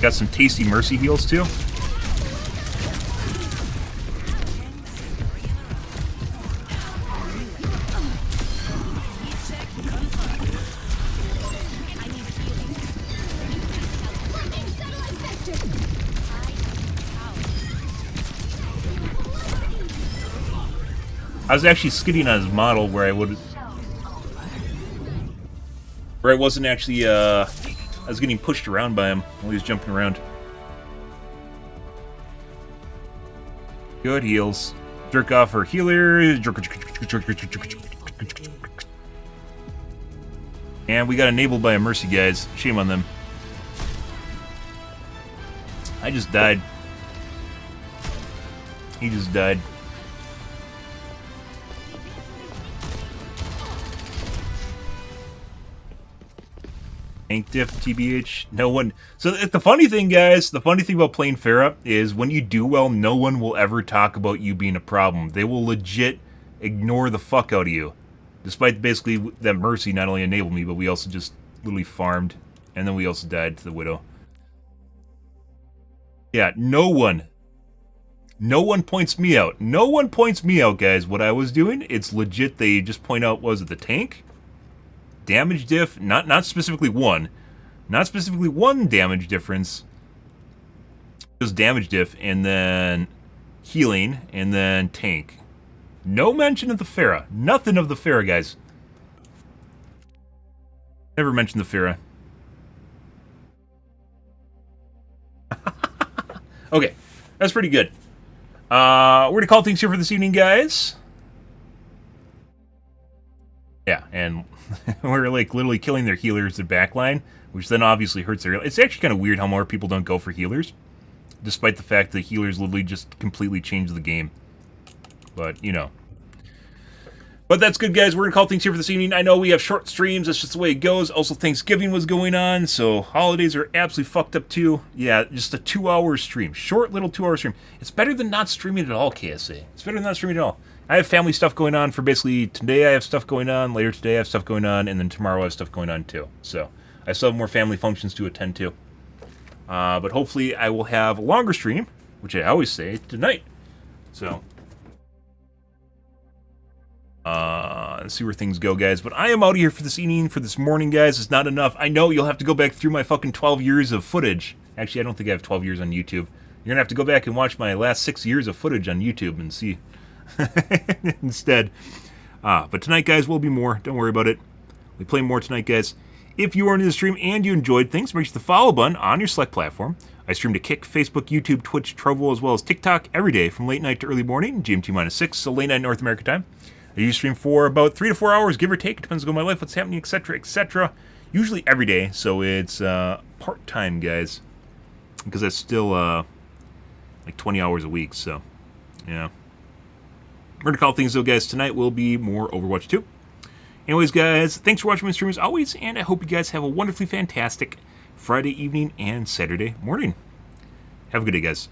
Got some tasty mercy heals too. I was actually skidding on his model where I wasn't actually I was getting pushed around by him while he was jumping around. Good heals. Jerk off her healer. And we got enabled by a mercy, guys. Shame on them. I just died. He just died. Tank diff, TBH. No one. So the funny thing, guys, the funny thing about playing Pharah is when you do well, no one will ever talk about you being a problem. They will legit ignore the fuck out of you. Despite basically that Mercy not only enabled me, but we also just literally farmed. And then we also died to the Widow. Yeah, no one points me out. No one points me out, guys, what I was doing. It's legit. They just point out, was it the tank? Damage diff, not specifically one. Not specifically one damage difference. Just damage diff, and then healing, and then tank. No mention of the Pharah. Nothing of the Pharah, guys. Never mentioned the Pharah. Okay, that's pretty good. We're gonna call things here for this evening, guys. Yeah, and we're like literally killing their healers, their backline, which then obviously hurts their... It's actually kind of weird how more people don't go for healers, despite the fact that healers literally just completely change the game. But, you know. But that's good, guys. We're going to call things here for this evening. I know we have short streams. That's just the way it goes. Also, Thanksgiving was going on, so holidays are absolutely fucked up, too. Yeah, just a 2-hour stream. Short little 2-hour stream. It's better than not streaming at all, KSA. It's better than not streaming at all. I have family stuff going on for basically today. I have stuff going on. Later today, I have stuff going on. And then tomorrow, I have stuff going on, too. So, I still have more family functions to attend to. But hopefully, I will have a longer stream, which I always say, tonight. So... let's see where things go, guys. But I am out of here for this evening, for this morning, guys. It's not enough. I know you'll have to go back through my fucking 12 years of footage. Actually, I don't think I have 12 years on YouTube. You're gonna have to go back and watch my last 6 years of footage on YouTube and see instead. But tonight, guys, will be more. Don't worry about it. We play more tonight, guys. If you are into the stream and you enjoyed things, make sure to follow button on your select platform. I stream to Kick, Facebook, YouTube, Twitch, Trovo, as well as TikTok every day from late night to early morning, GMT-6, so late night North America time. I usually stream for about 3 to 4 hours, give or take. It depends on my life, what's happening, etc., etc. Usually every day, so it's part-time, guys. Because that's still like 20 hours a week, so yeah. We're going to call things, though, guys. Tonight will be more Overwatch 2. Anyways, guys, thanks for watching my stream as always, and I hope you guys have a wonderfully fantastic Friday evening and Saturday morning. Have a good day, guys.